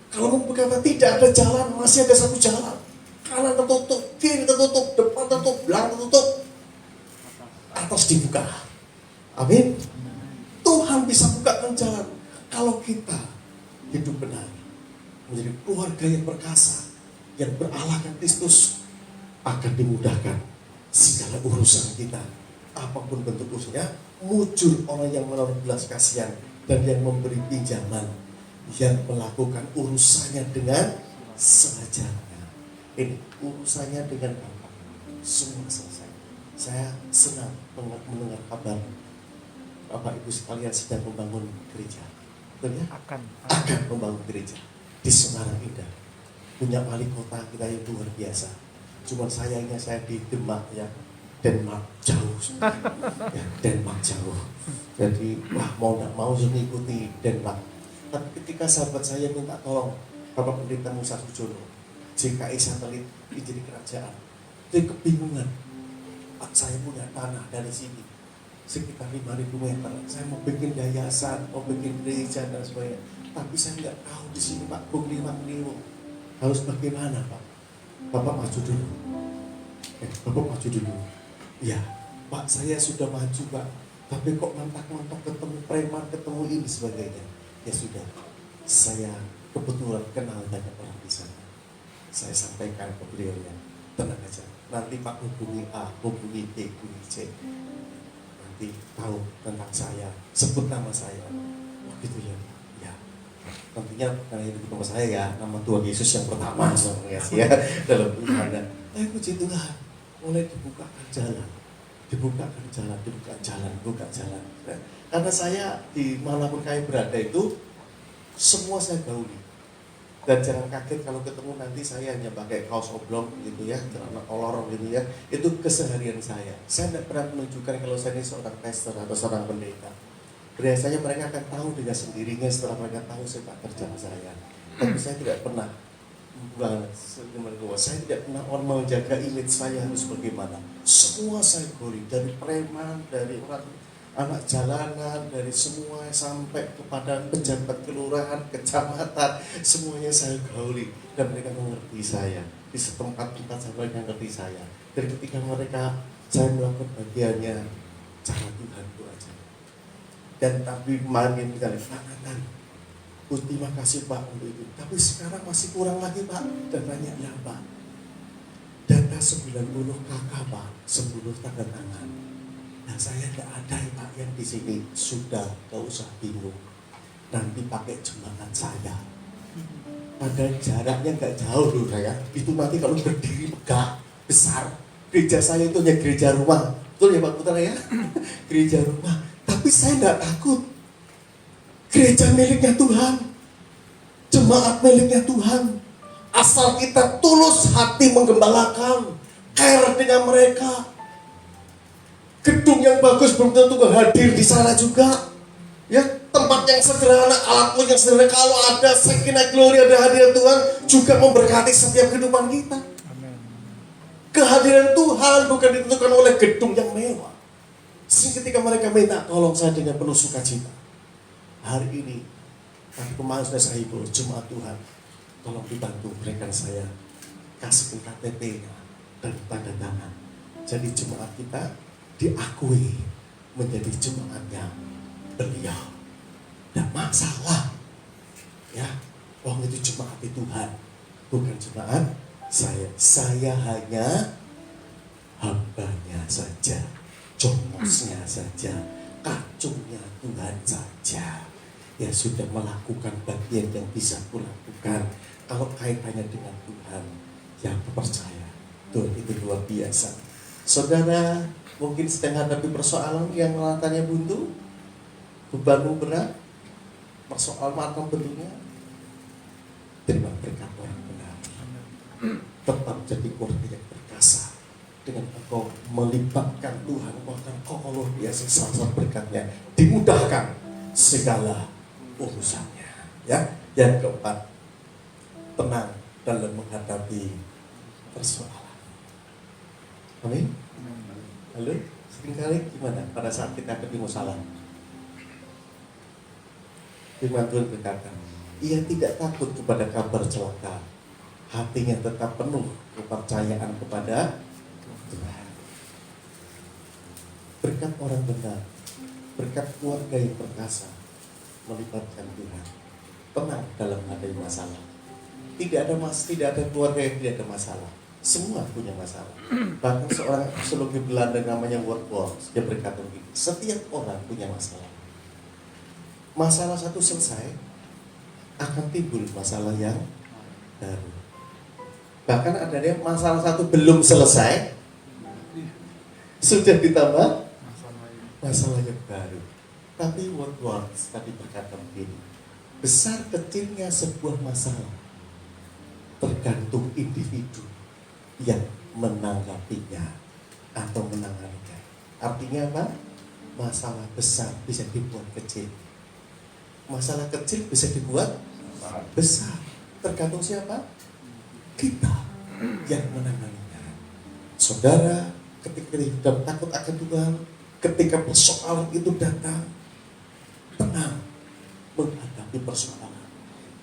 kalau berkata tidak ada jalan, masih ada satu jalan. Kanan tertutup, kiri tertutup, depan tertutup, belakang tertutup, atas dibuka. Amin. Tuhan bisa bukakan jalan kalau kita hidup benar, menjadi keluarga yang perkasa, yang beralakan Kristus, akan dimudahkan segala urusan kita, apapun bentuk urusannya. Mujur orang yang menaruh belas kasihan dan yang memberi pinjaman, yang melakukan urusannya dengan sewajarnya. Ini urusannya dengan gampang, semua selesai. Saya senang mendengar kabar Bapak Ibu sekalian sedang membangun gereja. Betul ya? Akan membangun gereja di Semarang Indah. punya wali kota kita yang luar biasa. Cuman sayangnya saya di Demak ya, Denmark jauh, ya, Denmark jauh. Jadi wah mau nggak mau harus mengikuti Denmark. Tapi ketika sahabat saya minta tolong Bapak Pendeta Musa Sujono, JKI satelit jadi kerajaan, dia kebingungan. Pak, saya punya tanah dari sini sekitar 5.000 meter. Saya mau bikin yayasan, mau bikin gereja dan sebagainya. Tapi saya nggak tahu di sini Pak, Bung Liwang Liwo harus bagaimana Pak? Bapak maju dulu. Bapak maju dulu. Ya, Pak, saya sudah maju Pak. Tapi kok mantak-mantak ketemu preman, ketemu ini sebagainya. Ya sudah, saya kebetulan kenal banyak orang di sana. Saya sampaikan ke beliau ya, tenang aja. Nanti Pak hubungi A, hubungi B, hubungi C. Nanti tahu tentang saya, sebut nama saya. Oh gitu ya. Ya. Tentunya karena itu nama saya ya, nama Tuhan Yesus yang pertama sebenarnya ya dalam ibadah. Puji Tuhan, mulai dibukakan jalan. Dibukakan jalan. Karena saya dimanapun kami berada itu semua saya gauli. Dan jangan kaget kalau ketemu nanti saya hanya pakai kaos oblong gitu ya, celana kolor gitu ya. Itu keseharian saya. Saya tidak pernah menunjukkan kalau saya ini seorang pastor atau seorang pendeta. Biasanya mereka akan tahu dengan sendirinya setelah mereka tahu sepak terjang saya. Tapi saya tidak pernah saya tidak pernah orang menjaga image saya harus bagaimana. Semua saya gauli, dari preman, dari orang anak jalanan, dari semua sampai kepada pejabat kelurahan, kecamatan, semuanya saya gauli dan mereka mengerti saya. Di setempat-tempat saya mereka mengerti saya. Dan ketika mereka saya melakukan bagiannya, cara Tuhan itu aja. Dan tapi makin misalnya kan, terima kasih Pak untuk itu. Tapi sekarang masih kurang lagi Pak, dan banyaknya Pak. Data 90 kakak Pak, 10 tanda tangan. Nah saya tidak ada ya Pak yang di sini, sudah gak usah bingung. Nanti pakai jemaat saya. Padahal jaraknya gak jauh loh saya. Itu nanti kalau berdiri megah, besar. Gereja saya itu hanya gereja rumah. Betul ya Pak Putra ya? Gereja rumah. Tapi saya tidak takut. Gereja miliknya Tuhan, jemaat miliknya Tuhan. Asal kita tulus hati menggembalakan, care dengan mereka. Gedung yang bagus belum tentu hadir di sana juga. Ya, tempat yang sederhana, alat yang sederhana, kalau ada sakinah glory, ada hadirat Tuhan juga memberkati setiap kehidupan kita. Kehadiran Tuhan bukan ditentukan oleh gedung yang mewah. Sehingga ketika mereka minta tolong saya dengan penuh sukacita. Hari ini, tapi kemarin sudah saya hibur, jemaat Tuhan, tolong dibantu berikan saya kasih KTP dan tanda tangan. Jadi jemaat kita diakui menjadi jemaatnya beliau. Tidak masalah, ya, wong itu jemaat Tuhan, bukan jemaat saya. Saya hanya hambanya saja, jomosnya saja, kacungnya Tuhan saja. Ya sudah melakukan bagian yang bisa kulakukan. Kalau kaitannya dengan Tuhan, yang percaya Tuhan itu luar biasa. Saudara mungkin sedang hadapi persoalan yang latarnya buntu, bebanmu berat, persoalan matang bentuknya. Terima berkat orang benar. Tetap jadi keluarga yang perkasa. Dengan engkau melibatkan Tuhan, engkau akan luar biasa salah berkatnya. Dimudahkan segala urusannya. Ya, yang keempat, tenang dalam menghadapi persoalan. Amin. Halo, seringkali gimana pada saat kita ketemu masalah? Firman Tuhan berkata, ia tidak takut kepada kabar celaka, hatinya tetap penuh kepercayaan kepada Tuhan. Berkat orang benar, berkat keluarga yang perkasa, melibatkan Tuhan. Tenang dalam menghadapi masalah. Tidak ada keluarga yang tidak ada masalah. Semua punya masalah. Bahkan seorang psikologi Belanda namanya Wortwolf, dia berkata begini, setiap orang punya masalah. Masalah satu selesai, akan timbul masalah yang baru. Bahkan ada yang masalah satu belum selesai, sudah ditambah masalah yang baru. Tapi Wortwolf tadi berkata begini, besar kecilnya sebuah masalah tergantung individu yang menanggapinya atau menanganinya. Artinya apa? Masalah besar bisa dibuat kecil, masalah kecil bisa dibuat besar. Tergantung siapa? Kita yang menanganinya. Saudara, ketika kita takut akan Tuhan, ketika persoalan itu datang, tenang menghadapi persoalan.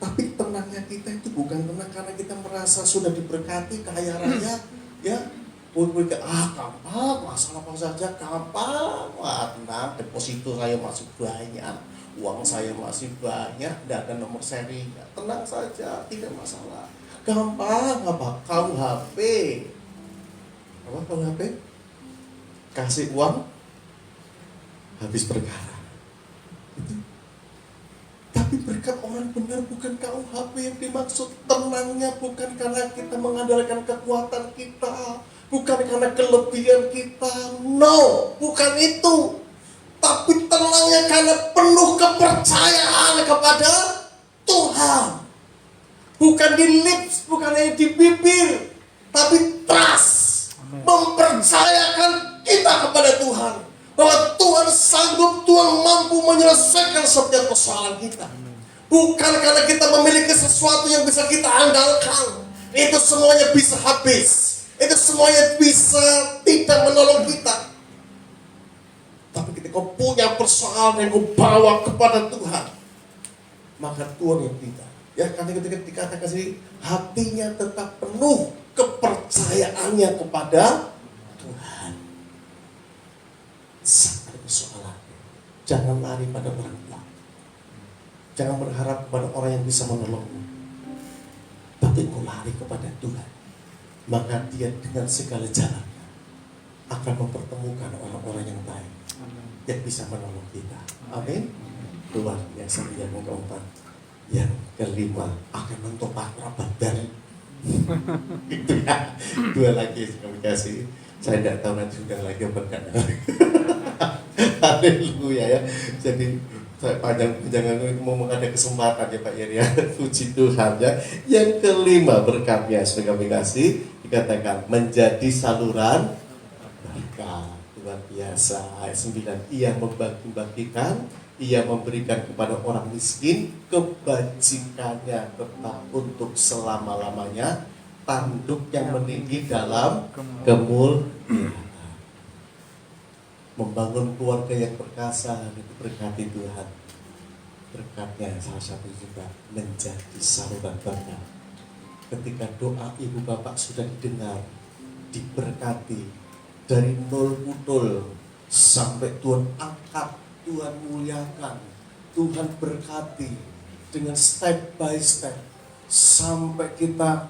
Tapi tenangnya kita itu bukan tenang karena kita merasa sudah diberkati kaya raya, ya. Gampang, masalah apa saja gampang. Wah, tenang, deposito saya masih banyak, uang saya masih banyak, tidak ada nomor serinya. Tenang saja, tidak masalah. Gampang apa? KUHP. Apa KUHP? Kasih uang, habis perkara. Itu. Tapi berkat orang benar bukan KUHP yang dimaksud. Tenangnya bukan karena kita mengandalkan kekuatan kita, bukan karena kelebihan kita. No, bukan itu. Tapi tenangnya karena penuh kepercayaan kepada Tuhan. Bukan di lips, bukan hanya di bibir, tapi trust. Mempercayakan kita kepada Tuhan. Bahwa Tuhan sanggup, Tuhan mampu menyelesaikan setiap persoalan kita. Bukan karena kita memiliki sesuatu yang bisa kita andalkan. Itu semuanya bisa habis. Itu semuanya bisa tidak menolong kita. Tapi ketika kau punya persoalan yang kau bawa kepada Tuhan, maka Tuhan yang tidak. Ya, karena ketika dikatakan sini, hatinya tetap penuh kepercayaannya kepada Tuhan. Saat ada persoalan, jangan lari pada orang tua. Jangan berharap kepada orang yang bisa menolongmu. Tapi kau lari kepada Tuhan. Maka dia dengan segala jalannya akan mempertemukan orang-orang yang baik yang bisa menolong kita. Amin. Luar biasa. Yang keempat, yang kelima, akan mentopak rapat dari itu ya. Dua lagi kami kasih. Saya tidak tahu nanti sudah lagi apa enggak. Haleluya ya. Jadi saya panjang jangan mau ada kesempatan ya Pak Yeri ya. Puji Tuhan ya. Yang kelima berkatnya sudah kami kasih, dikatakan menjadi saluran berkat. Luar biasa. Ayat 9, ia membagi-bagikan, ia memberikan kepada orang miskin, kebajikannya tetap untuk selama-lamanya, tanduk yang meninggi dalam kemuliaan. Membangun keluarga yang perkasa itu berkati Tuhan. Berkatnya salah satu juga menjadi saluran berkat. Ketika doa ibu bapak sudah didengar, diberkati dari nol putul sampai Tuhan angkat, Tuhan muliakan, Tuhan berkati dengan step by step sampai kita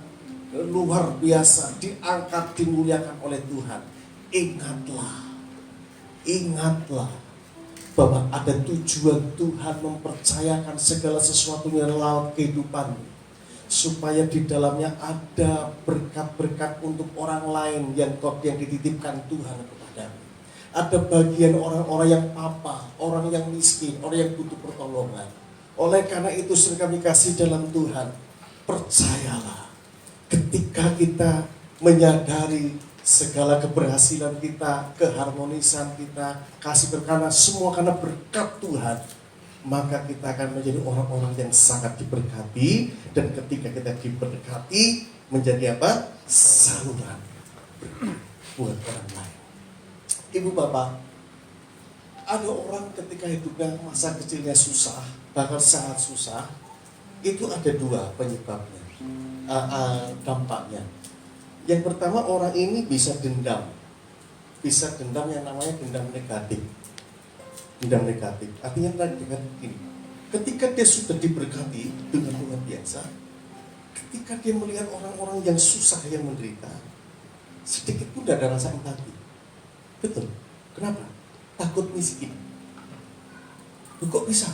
luar biasa diangkat, dimuliakan oleh Tuhan. Ingatlah bahwa ada tujuan Tuhan mempercayakan segala sesuatunya dalam kehidupanmu, supaya di dalamnya ada berkat-berkat untuk orang lain yang dititipkan Tuhan kepadamu. Ada bagian orang-orang yang papa, orang yang miskin, orang yang butuh pertolongan. Oleh karena itu sering kami kasih dalam Tuhan, percayalah ketika kita menyadari segala keberhasilan kita, keharmonisan kita, kasih berkana, semua karena berkat Tuhan, maka kita akan menjadi orang-orang yang sangat diberkati. Dan ketika kita diberkati, menjadi apa? Saluran berkat buat orang lain. Ibu bapak, ada orang ketika hidupnya masa kecilnya susah, bahkan sangat susah, itu ada dua penyebabnya, dampaknya. Yang pertama, orang ini bisa dendam yang namanya dendam negatif. Dendam negatif, artinya dengan begini, ketika dia sudah diberkati dengan luar biasa, ketika dia melihat orang-orang yang susah, yang menderita, sedikit pun tidak ada rasa empati. Betul. Kenapa? Takut miskin. Kok bisa?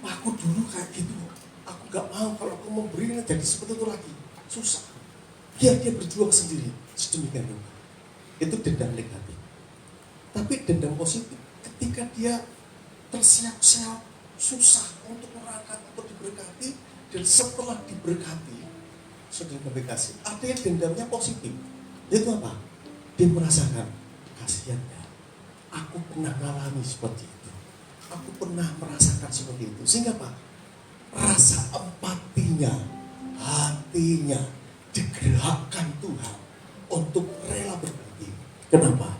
Aku dulu kayak gitu. Aku gak mau kalau aku mau beri jadi seperti itu lagi. Susah. Biar dia berjuang sendiri. Sedemikian rupa. Itu dendam negatif. Tapi dendam positif, ketika dia terseok-seok, susah untuk merangkak, untuk diberkati, dan setelah diberkati, Saudara kami kasih, ada yang dendamnya positif. Itu apa? Dia merasakan kasihan ya. Aku pernah mengalami seperti itu. Aku pernah merasakan seperti itu. Sehingga apa? Rasa empatinya, hatinya digerakkan Tuhan untuk rela berbagi. Kenapa?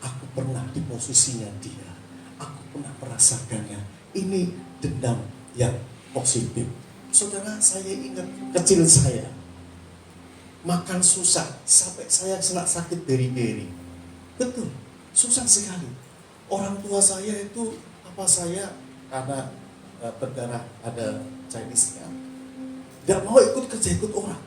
Aku pernah di posisinya dia. Aku pernah merasakannya. Ini dendam yang positif. Saudara, saya ingat kecil saya makan susah sampai saya sakit beri-beri. Betul, susah sekali. Orang tua saya itu saya karena berdarah ada Chinese-nya, tidak mau ikut kerja ikut orang.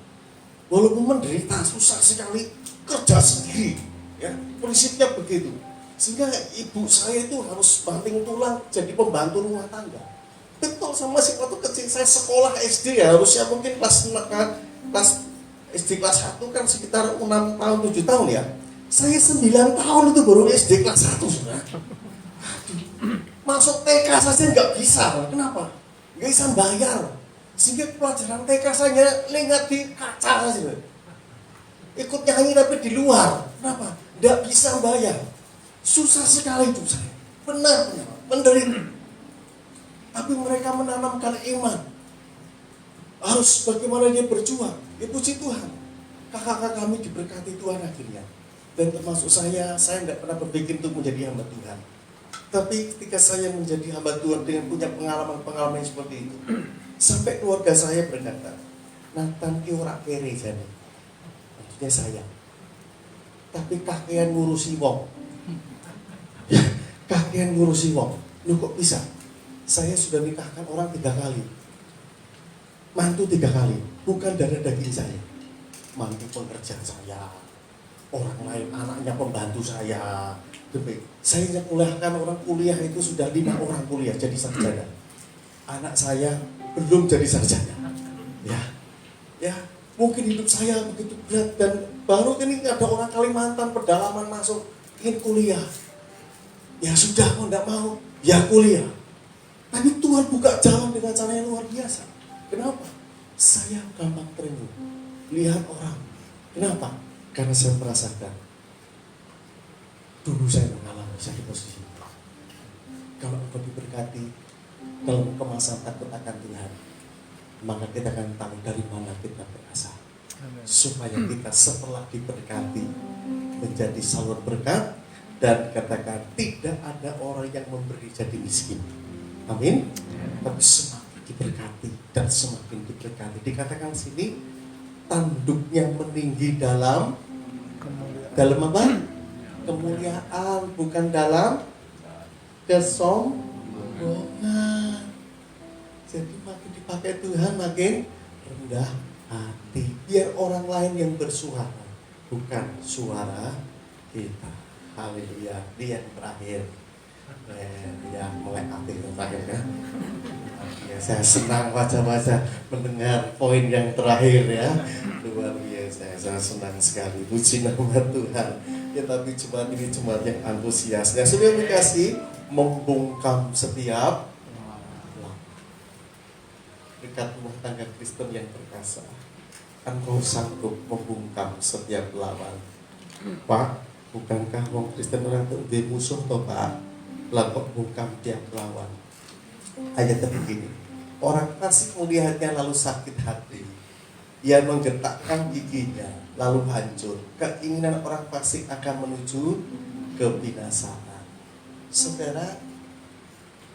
Walaupun menderita susah sekali, kerja sendiri. Ya, prinsipnya begitu. Sehingga ibu saya itu harus banting tulang jadi pembantu rumah tangga. Betul, sama si waktu kecil saya sekolah SD ya, harusnya mungkin kelas SD kelas 1 kan sekitar 6 tahun 7 tahun ya. Saya 9 tahun itu baru SD kelas 1 sudah. Masuk TK saja nggak bisa. Kenapa? Nggak bisa bayar. Sehingga pelajaran TK saya lihat di kaca saja. Ikut nyanyi tapi di luar. Kenapa? Nggak bisa bayar. Susah sekali itu saya. Benar, menderita. Tapi mereka menanamkan iman. Harus bagaimana dia berjuang. Ya puji Tuhan. Kakak-kakak kami diberkati Tuhan akhirnya. Dan termasuk saya tidak pernah berpikir untuk menjadi hamba Tuhan. Tapi ketika saya menjadi hamba Tuhan dengan punya pengalaman-pengalaman seperti itu, sampai keluarga saya berkata, Nathan ki ora kere jane. Maksudnya saya. Tapi kakean ngurusi wong. Kakean ngurusi wong. Lu kok bisa? Saya sudah nikahkan orang 3 kali. Mantu 3 kali. Bukan darah daging saya. Mantu pekerjaan saya. Orang lain anaknya pembantu saya. Saya kuliahkan orang kuliah itu sudah 5 orang kuliah jadi sarjana. Anak saya belum jadi sarjana. Ya, mungkin hidup saya begitu berat dan baru ini ada orang Kalimantan pedalaman masuk ingin kuliah. Ya sudah, mau tidak mau, ya kuliah. Tapi Tuhan buka jalan dengan cara yang luar biasa. Kenapa? Saya gampang terenyuh lihat orang. Kenapa? Karena saya merasakan dulu saya mengalami saya di posisi itu. Kalau engkau diberkati dalam kemasan takut akan Tuhan, maka kita akan tahu dari mana kita berasal. Supaya kita setelah diberkati menjadi salur berkat dan katakan tidak ada orang yang memberi jadi miskin. Amin. Tapi semakin diberkati dan semakin diberkati. Dikatakan sini tanduknya meninggi dalam apa? Kemuliaan, bukan dalam kesombongan. Jadi makin dipakai Tuhan makin rendah hati. Biar orang lain yang bersuara, bukan suara kita. Haleluya. Dia yang terakhir. Ya mulai aktif terakhir ya. Ya, saya senang baca-baca mendengar poin yang terakhir ya. Luar biasa. Saya senang sekali. Puji nama Tuhan. Ya tapi jemaat ini jemaat yang antusias. Ya sudah dikasih membungkam setiap dekat rumah tangga Kristen yang perkasa. Engkau sanggup membungkam setiap lawan. Pak, bukankah wong Kristen orang itu di musuh toh Pak? Lakok bungkam tiap lawan. Ayatnya begini. Orang fasik melihatnya lalu sakit hati. Ia menggetakkan giginya lalu hancur. Keinginan orang fasik akan menuju kebinasaan. Saudara,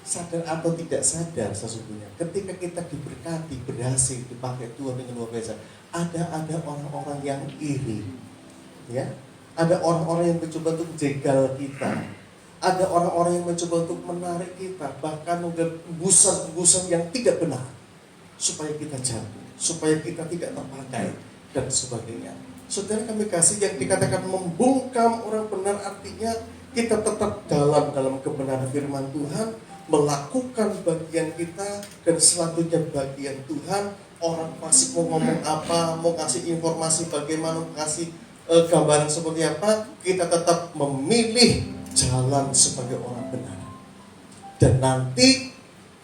sadar atau tidak sadar sesungguhnya ketika kita diberkati, berhasil, dipakai Tuhan dengan luar biasa, ada orang-orang yang iri, ya, ada orang-orang yang mencoba untuk jegal kita, ada orang-orang yang mencoba untuk menarik kita, bahkan busan yang tidak benar supaya kita jatuh, supaya kita tidak terpakai dan sebagainya. Saudara kami kasih, yang dikatakan membungkam orang benar artinya kita tetap dalam kebenaran firman Tuhan, melakukan bagian kita, dan selanjutnya bagian Tuhan. Orang fasik mau ngomong apa, mau kasih informasi bagaimana, mau kasih gambaran seperti apa, kita tetap memilih jalan sebagai orang benar. Dan nanti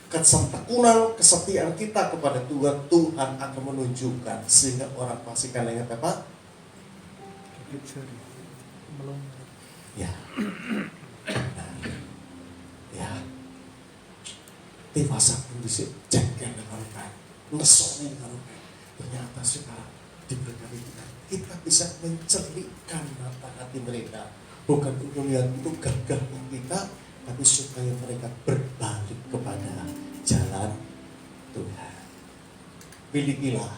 ketekunan, kesetiaan kita kepada Tuhan, Tuhan akan menunjukkan sehingga orang pasti akan ingat apa? Ya, ya, dewasa pun bisa jengkel dengan baik, ngesoni dengan baik. Ternyata sekarang diberkati kita bisa mencerminkan mata hati mereka, bukan untuk melihat itu gagah kita, tapi supaya mereka berbalik kepada jalan Tuhan. Milikilah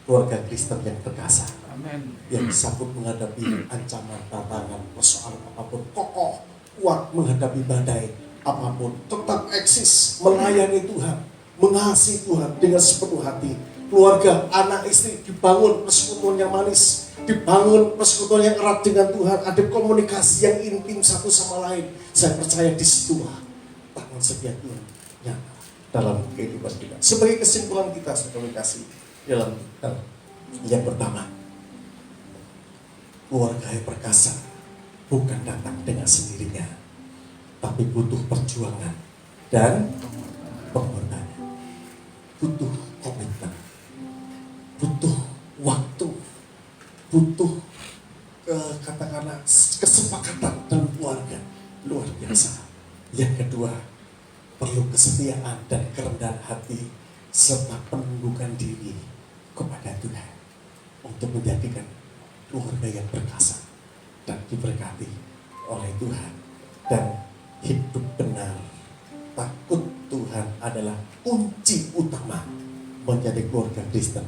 keluarga Kristen yang perkasa, Amin. yang sanggup menghadapi ancaman, tantangan, persoalan apapun, kokoh, kuat menghadapi badai apapun, tetap eksis melayani Tuhan, mengasihi Tuhan dengan sepenuh hati. Keluarga, anak, istri dibangun persekutuan yang manis, dibangun persekutuan yang erat dengan Tuhan, ada komunikasi yang intim satu sama lain. Saya percaya di situlah tangan setia Tuhan nyata dalam kehidupan kita. Sebagai kesimpulan kita komunikasi dalam yang pertama, keluarga yang perkasa bukan datang dengan sendirinya, tapi butuh perjuangan dan pengorbanan, butuh komitmen, butuh waktu, butuh katakanlah kesepakatan dalam keluarga luar biasa. Yang kedua, perlu kesetiaan dan kerendahan hati serta penundukan diri kepada Tuhan untuk menjadikan keluarga yang perkasa dan diberkati oleh Tuhan. Dan hidup benar, takut Tuhan adalah kunci utama menjadi keluarga Kristen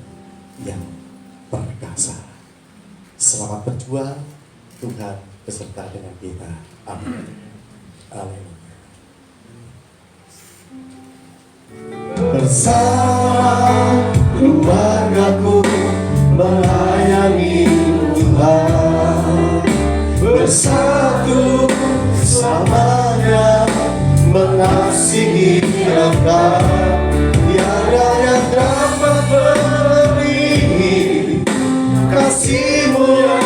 yang perkasa. Selamat berjuang, Tuhan beserta dengan kita. Amin. Amin. Bersama keluargaku melayani Tuhan, bersatu selamanya mengasihi Engkau. Tiada yang dapat melebihi kasih-Mu ya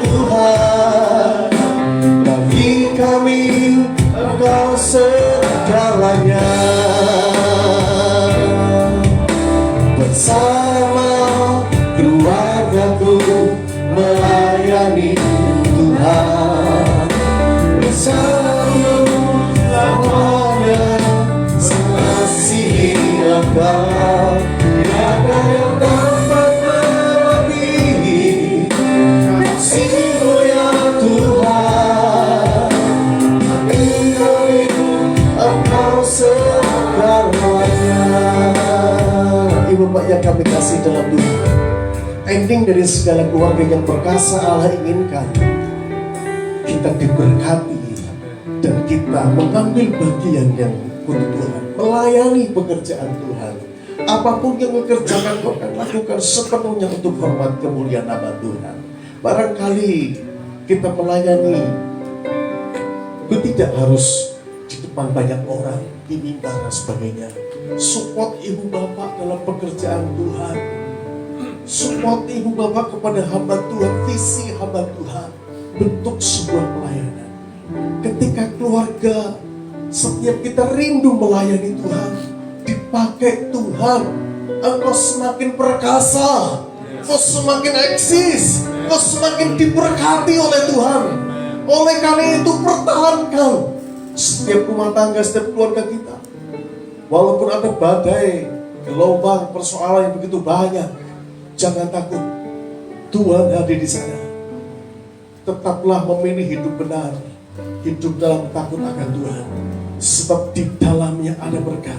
Tuhan. Bagi kami Engkau segalanya. Bersama keluargaku melayani Tuhan, bersama selamanya mengasihi Engkau. Tiada yang dapat melebihi kasih-Mu ya Tuhan. Bagi kami Engkau segalanya. Ibu Bapak yang kami kasih dalam Tuhan, ending dari segala keluarga yang perkasa Allah inginkan kita diberkati dan kita mengambil bagian yang untuk Tuhan, melayani pekerjaan Tuhan. Apapun yang mengerjakan kau akan lakukan sepenuhnya untuk hormat kemuliaan nama Tuhan. Barangkali kita melayani itu tidak harus di depan banyak orang, diminta dan sebagainya. Support ibu bapak dalam pekerjaan Tuhan, support ibu bapak kepada hamba Tuhan, visi hamba Tuhan, bentuk sebuah pelayanan. Ketika keluarga setiap kita rindu melayani Tuhan, dipakai Tuhan, engkau semakin perkasa, engkau semakin eksis, engkau semakin diberkati oleh Tuhan. Oleh karena itu pertahankan setiap rumah tangga, setiap keluarga kita. Walaupun ada badai, gelombang, persoalan yang begitu banyak, jangan takut. Tuhan hadir di sana. Tetaplah memilih hidup benar, hidup dalam takut akan Tuhan. Sebab di dalamnya ada berkat.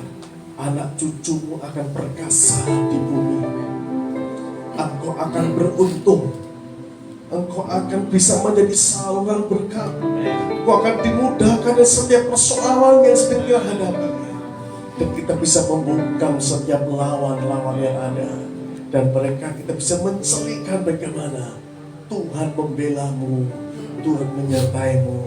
Anak cucumu akan perkasa di bumi. Engkau akan beruntung. Engkau akan bisa menjadi saluran berkat. Engkau akan dimudahkan dari setiap persoalan yang sedang kita hadapi. Dan kita bisa membungkam setiap lawan-lawan yang ada. Dan mereka kita bisa mencelikan bagaimana Tuhan membela-Mu, Tuhan menyertai-Mu,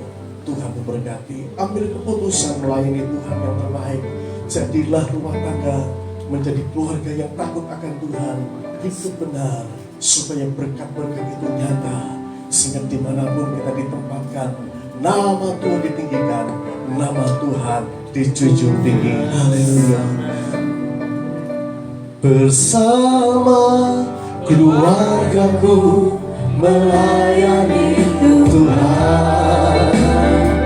Tuhan memberkati. Ambil keputusan melayani Tuhan yang terbaik. Jadilah rumah tangga menjadi keluarga yang takut akan Tuhan, hidup benar, supaya berkat-berkat itu nyata. Sehingga dimanapun kita ditempatkan, nama Tuhan ditinggikan, nama Tuhan dijunjung tinggi. Haleluya. Bersama keluargaku melayani Tuhan.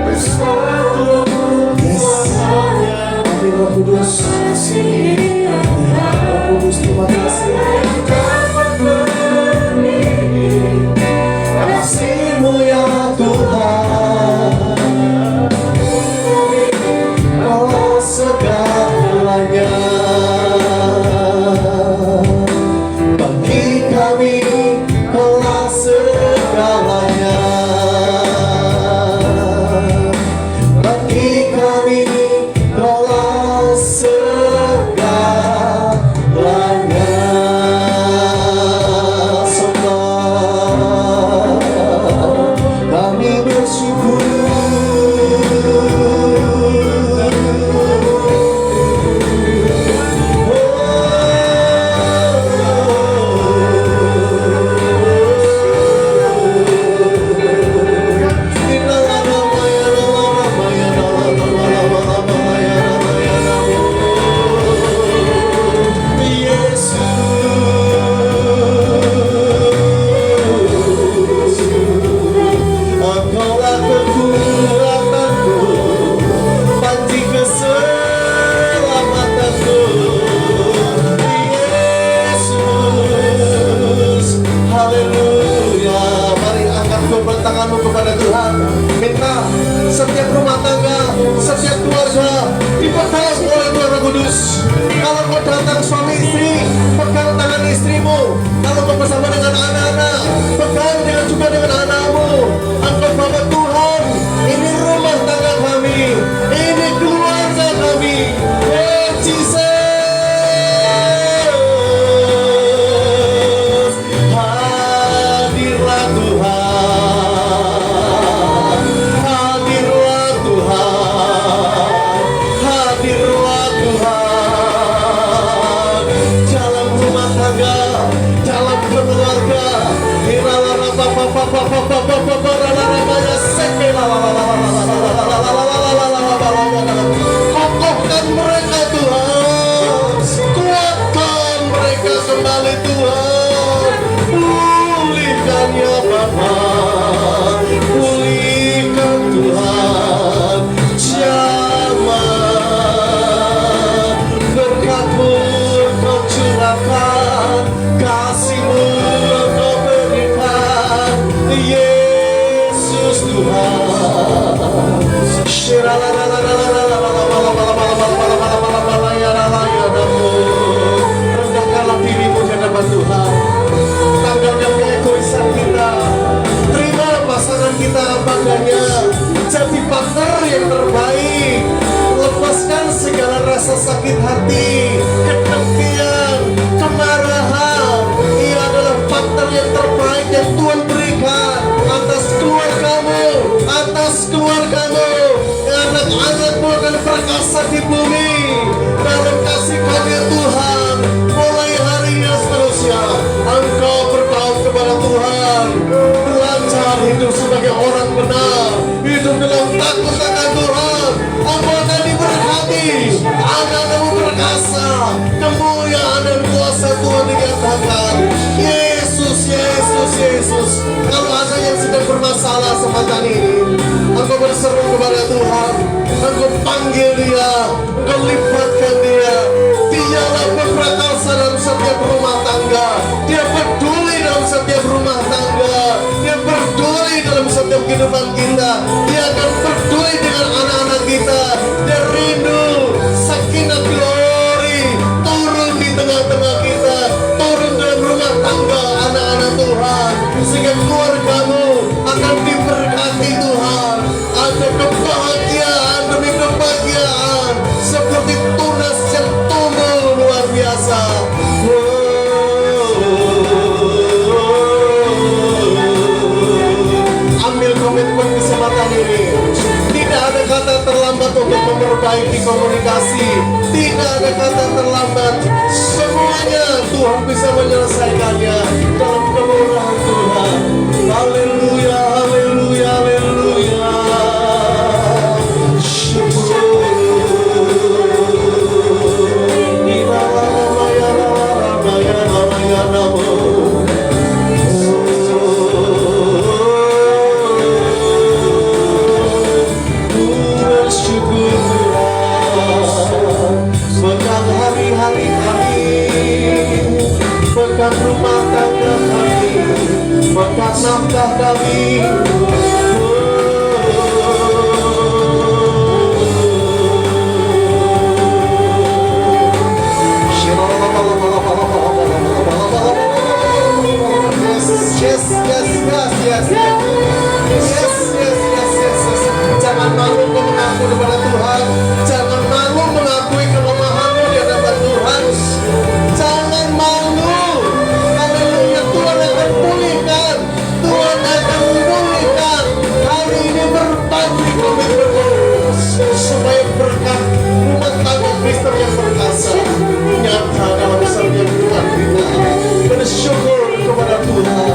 Bersatu Amin Roh Kudus. Amin Roh Kudus, terima kasih. Kasih-Mu ya Tuhan, oh segalanya bagi kami, Kaulah segalanya bagi kami, Kaulah segalanya. Kami bersyukur. Engkaulah kekuatanku, panji keselamatanku, Yesus. Haleluya. Mari angkat kedua tanganmu kepada Tuhan. Minta setiap rumah tangga, setiap keluarga dipegang oleh Tuhan Roh Kudus. Kalau kau datang suami istri, pegang tangan istrimu. Kalau kau bersama dengan anak-anak, pegang juga dengan anakmu. Engkau bawa Tuhan, ini rumah tangga kami, ini keluarga kami. Oh Jesus, hadirlah Tuhan, hadirlah Tuhan, hadirlah Tuhan. Dalam rumah tangga, dalam keluarga, kokohkan mereka Tuhan, kuatkan mereka kembali Tuhan, pulihkan ya Bapa, pulihkan Tuhan, jamah berkat-Mu Kau curahkan, kasih-Mu Kau berikan, Yesus Tuhan. Rendahkanlah dirimu di hadapan Tuhan. Tanggalkan keegoisan kita. Terima pasangan kita apa adanya. Jadi partner yang terbaik. Lepaskan segala rasa sakit hati, kedengkian, kemarahan. Ia adalah partner yang terbaik yang Tuhan berikan atas keluargamu, atas keluargamu. Anak-anakmu akan perkasa di bumi dalam kasih karunia Tuhan. Mulai hari ini seterusnya engkau berdoa kepada Tuhan, belajar hidup sebagai orang benar, hidup dalam takut akan Tuhan. Engkau akan diberkati, anak-anakmu perkasa, kemuliaan dan kuasa Tuhan dinyatakan. Yesus, Yesus, Yesus. Kalau ada yang sedang bermasalah semacam ini, engkau berseru kepada Tuhan, engkau panggil dia, engkau libatkan dia. Dialah berprakarsa dalam setiap rumah tangga. Dia peduli dalam setiap rumah tangga. Dia peduli dalam setiap kehidupan kita. Dia akan peduli dengan anak-anak kita. Dia rindu sakinah glory turun di tengah-tengah kita, turun dalam rumah tangga anak-anak Tuhan, sehingga keluargamu akan diberkati Tuhan. Ada kebahagiaan demi kebahagiaan seperti tunas yang tumbuh luar biasa. Ambil komitmen kesempatan ini. Tidak ada kata terlambat untuk memperbaiki komunikasi. Tidak ada kata terlambat. Semuanya Tuhan bisa menyelesaikannya dalam kemurahan Tuhan. Haleluya, haleluya, haleluya. Syukur. supaya berkat rumah tangga Kristen yang perkasa nyata dalam setiap Tuhan kita. Bersyukur kepada Tuhan,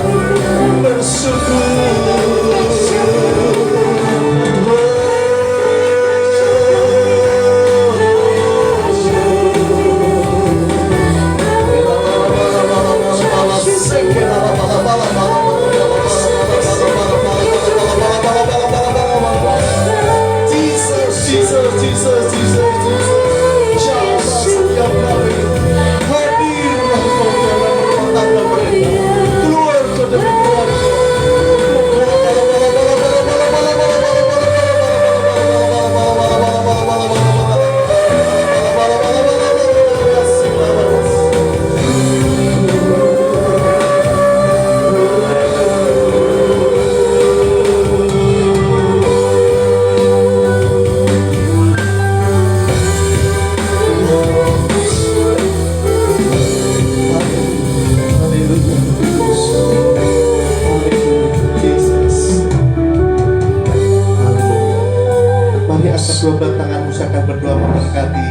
kedua belah tanganmu saya akan berdoa memberkati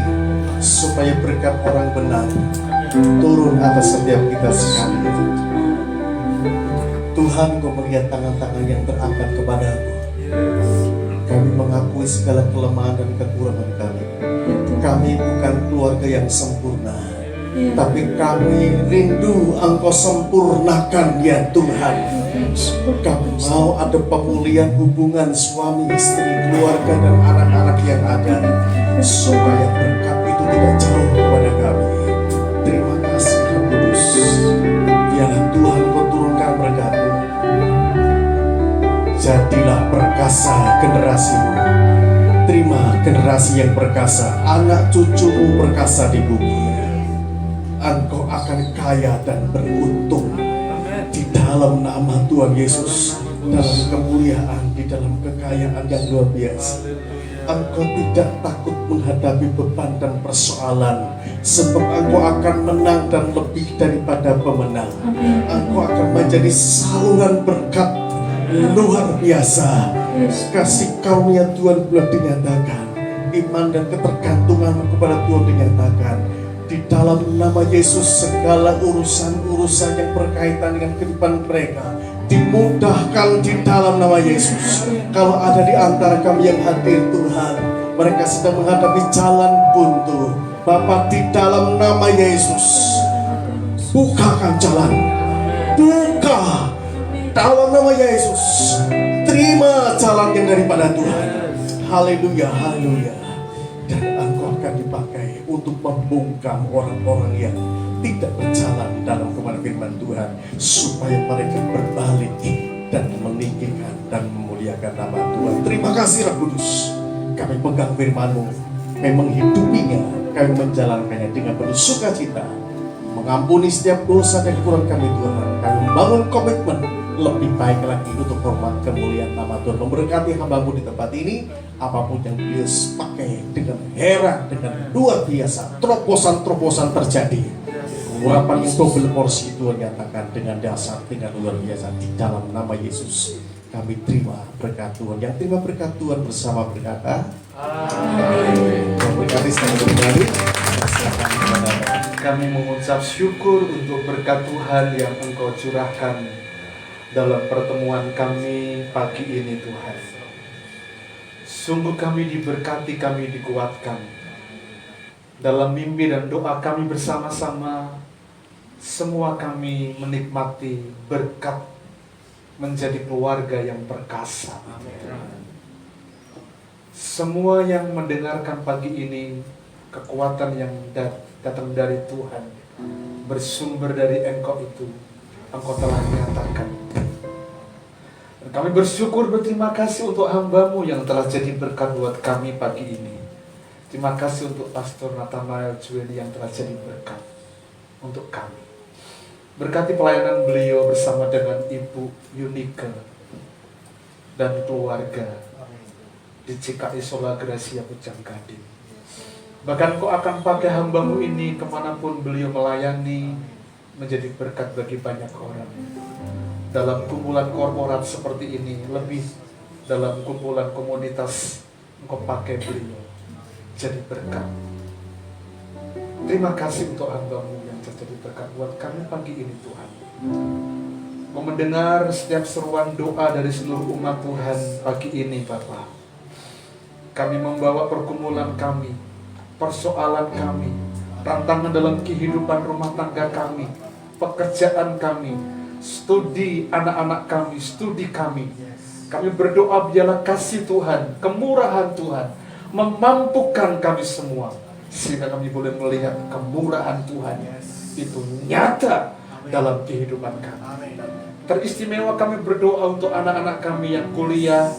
supaya berkat orang benar turun atas setiap kita sekalian. Tuhan, Kau melihat tangan-tangan yang terangkat kepadaku. Kami mengakui segala kelemahan dan kekurangan kami. Kami bukan keluarga yang sempurna, tapi kami rindu Engkau sempurnakan ya Tuhan. Kami mau ada pemulihan hubungan suami, istri, keluarga dan anak-anak yang ada, supaya berkat itu tidak jauh kepada kami. Terima kasih Roh Kudus. Biarlah Tuhan Kau turunkan berkat-Mu. Jadilah perkasa generasimu. Terima generasi yang perkasa, anak cucumu perkasa di bumi. Engkau akan kaya dan beruntung di dalam nama Tuhan Yesus, dalam kemuliaan, di dalam kekayaan yang luar biasa. Engkau tidak takut menghadapi beban dan persoalan, sebab Engkau akan menang dan lebih daripada pemenang. Engkau akan menjadi saluran berkat luar biasa. Kasih karunia Tuhan boleh dinyatakan, iman dan ketergantungan kepada Tuhan dinyatakan. Di dalam nama Yesus, segala urusan-urusan yang berkaitan dengan kehidupan mereka dimudahkan di dalam nama Yesus. Kalau ada di antara kami yang hadir Tuhan, mereka sedang menghadapi jalan buntu, Bapa, di dalam nama Yesus, bukakan jalan, buka dalam nama Yesus. Terima jalan yang daripada Tuhan. Haleluya, haleluya. Dan Engkau akan dipakai untuk membungkam orang-orang yang tidak berjalan dalam kebenaran firman Tuhan, supaya mereka berbalik dan meninggikan dan memuliakan nama Tuhan. Terima kasih Roh Kudus. Kami pegang firman-Mu, kami menghidupinya, kami menjalankannya dengan penuh sukacita, mengampuni setiap dosa dan kekurangan kami Tuhan. Kami membangun komitmen lebih baik lagi untuk hormat kemuliaan nama Tuhan. Memberkati hamba-Mu di tempat ini, apapun yang beliau pakai dengan heran, dengan luar biasa, terobosan-terobosan terjadi. Urapan yang double porsi Tuhan nyatakan dengan dasar, dengan luar biasa di dalam nama Yesus. Kami terima berkat Tuhan. Yang terima berkat Tuhan bersama berkata amin. Memberkati sedang kembali. Kami mengucap syukur untuk berkat Tuhan yang Engkau curahkan dalam pertemuan kami pagi ini Tuhan. Sungguh kami diberkati, kami dikuatkan. Dalam mimpi dan doa kami bersama-sama, semua kami menikmati berkat menjadi keluarga yang perkasa. Semua yang mendengarkan pagi ini, kekuatan yang datang dari Tuhan, bersumber dari Engkau itu, Engkau telah nyatakan. Dan kami bersyukur, berterima kasih untuk hamba-Mu yang telah jadi berkat buat kami pagi ini. Terima kasih untuk Pastor Nathanael Jueli yang telah jadi berkat untuk kami. Berkati pelayanan beliau bersama dengan Ibu Yunike dan keluarga di CKI Sola Gracia Pucang Gading. Bahkan Kau akan pakai hamba-Mu ini kemanapun beliau melayani, menjadi berkat bagi banyak orang. Dalam kumpulan korporat seperti ini, lebih dalam kumpulan komunitas, Engkau pakai beliau jadi berkat. Terima kasih untuk hamba-Mu yang jadi berkat buat kami pagi ini Tuhan. Mau mendengar setiap seruan doa dari seluruh umat Tuhan pagi ini Bapa. Kami membawa pergumulan kami, persoalan kami, tantangan dalam kehidupan rumah tangga kami, pekerjaan kami, studi anak-anak kami, studi kami. Kami berdoa biarlah kasih Tuhan, kemurahan Tuhan memampukan kami semua, sehingga kami boleh melihat kemurahan Tuhan itu nyata dalam kehidupan kami. Teristimewa kami berdoa untuk anak-anak kami yang kuliah.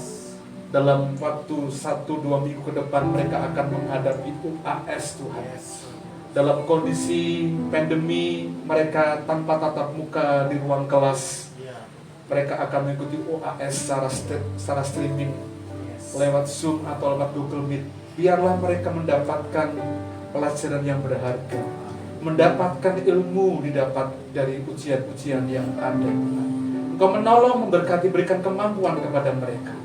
Dalam waktu 1-2 minggu ke depan mereka akan menghadapi UAS Tuhan. Dalam kondisi pandemi mereka tanpa tatap muka di ruang kelas, mereka akan mengikuti UAS secara streaming lewat Zoom atau lewat Google Meet. Biarlah mereka mendapatkan pelajaran yang berharga, mendapatkan ilmu didapat dari ujian-ujian yang ada. Engkau menolong, memberkati, berikan kemampuan kepada mereka.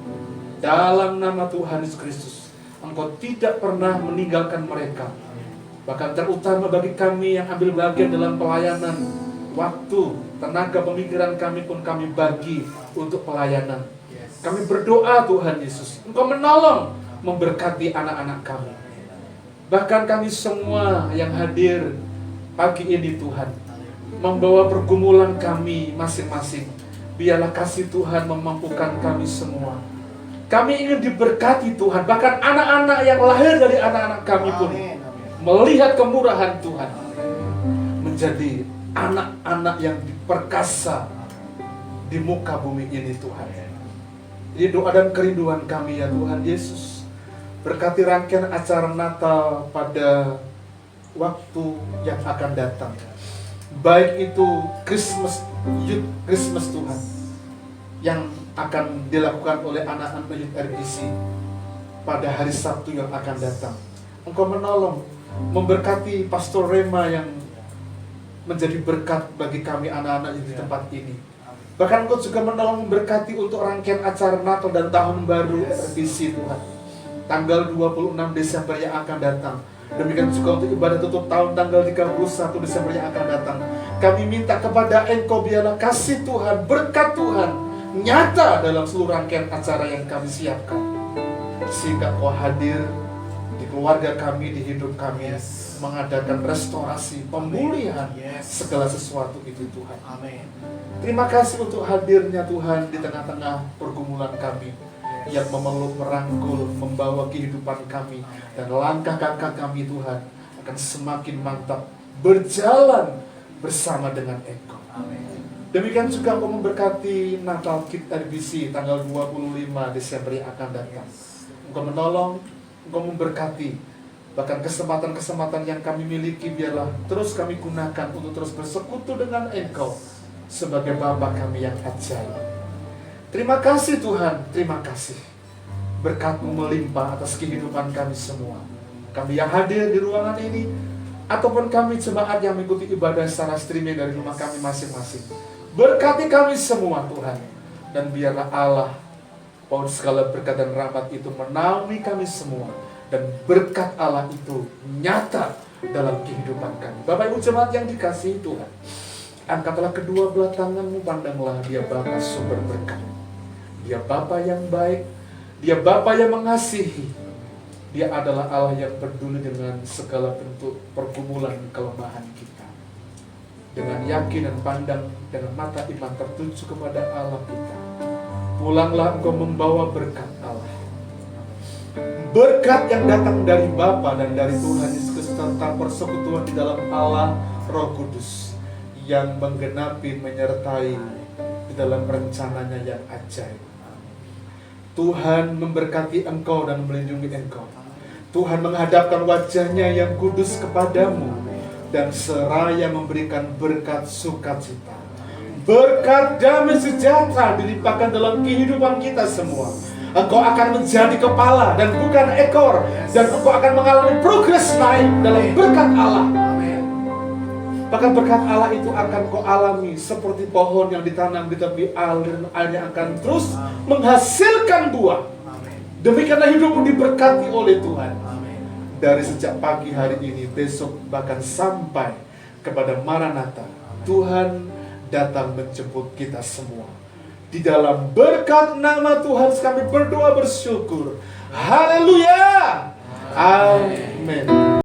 Dalam nama Tuhan Yesus Kristus, Engkau tidak pernah meninggalkan mereka. Bahkan terutama bagi kami yang ambil bagian dalam pelayanan, waktu, tenaga, pemikiran kami pun kami bagi untuk pelayanan. Kami berdoa Tuhan Yesus, Engkau menolong, memberkati anak-anak kami. Bahkan kami semua yang hadir pagi ini Tuhan, membawa pergumulan kami masing-masing. Biarlah kasih Tuhan memampukan kami semua. Kami ingin diberkati Tuhan. Bahkan anak-anak yang lahir dari anak-anak kami pun melihat kemurahan Tuhan, menjadi anak-anak yang diperkasa di muka bumi ini Tuhan. Ini doa dan kerinduan kami ya Tuhan Yesus. Berkati rangkaian acara Natal pada waktu yang akan datang. Baik itu Youth Christmas Tuhan, yang akan dilakukan oleh anak-anak Youth RBC pada hari Sabtu yang akan datang. Engkau menolong, memberkati Pastor Rema yang menjadi berkat bagi kami anak-anak di tempat ini. Bahkan Engkau juga menolong, memberkati untuk rangkaian acara Natal dan Tahun Baru RBC Tuhan, tanggal 26 Desember yang akan datang. Demikian juga untuk ibadah tutup tahun tanggal 31 Desember yang akan datang. Kami minta kepada Engkau biarlah kasih Tuhan, berkat Tuhan nyata dalam seluruh rangkaian acara yang kami siapkan, sehingga Kau hadir di keluarga kami, di hidup kami, mengadakan restorasi, pemulihan segala sesuatu itu Tuhan. Terima kasih untuk hadirnya Tuhan di tengah-tengah pergumulan kami, yang memeluk, merangkul, membawa kehidupan kami, dan langkah-langkah kami Tuhan akan semakin mantap berjalan bersama dengan Engkau. Demikian juga Engkau memberkati Natal Kid RBC tanggal 25 Desember yang akan datang. Engkau menolong, Engkau memberkati. Bahkan kesempatan-kesempatan yang kami miliki biarlah terus kami gunakan untuk terus bersekutu dengan Engkau sebagai Bapa kami yang ajaib. Terima kasih Tuhan, terima kasih. Berkat-Mu melimpah atas kehidupan kami semua. Kami yang hadir di ruangan ini, ataupun kami jemaat yang mengikuti ibadah secara streaming dari rumah kami masing-masing. Berkati kami semua Tuhan. Dan biarlah Allah, pohon segala berkat dan rahmat itu menaungi kami semua. Dan berkat Allah itu nyata dalam kehidupan kami. Bapak Ibu jemaat yang dikasihi Tuhan, angkatlah kedua belah tanganmu, pandanglah Dia Bapa sumber berkat. Dia Bapa yang baik, Dia Bapa yang mengasihi. Dia adalah Allah yang peduli dengan segala bentuk pergumulan kelemahan kita. Dengan yakin dan pandang dengan mata iman tertuju kepada Allah kita, pulanglah engkau membawa berkat Allah. Berkat yang datang dari Bapa dan dari Tuhan Yesus Kristus, serta persekutuan di dalam Allah Roh Kudus yang menggenapi, menyertai di dalam rencananya yang ajaib. Tuhan memberkati engkau dan melindungi engkau. Tuhan menghadapkan wajahnya yang kudus kepadamu dan seraya memberikan berkat sukacita. Berkat damai sejahtera dilimpahkan dalam kehidupan kita semua. Engkau akan menjadi kepala dan bukan ekor, dan engkau akan mengalami progres naik dalam berkat Allah. Bahkan berkat Allah itu akan kau alami seperti pohon yang ditanam di tepi aliran air yang akan terus menghasilkan buah. Demikianlah hidupmu diberkati oleh Tuhan. dari sejak pagi hari ini, besok bahkan sampai kepada Maranatha, Tuhan datang menjemput kita semua. Di dalam berkat nama Tuhan kami berdoa bersyukur. Haleluya. Amin.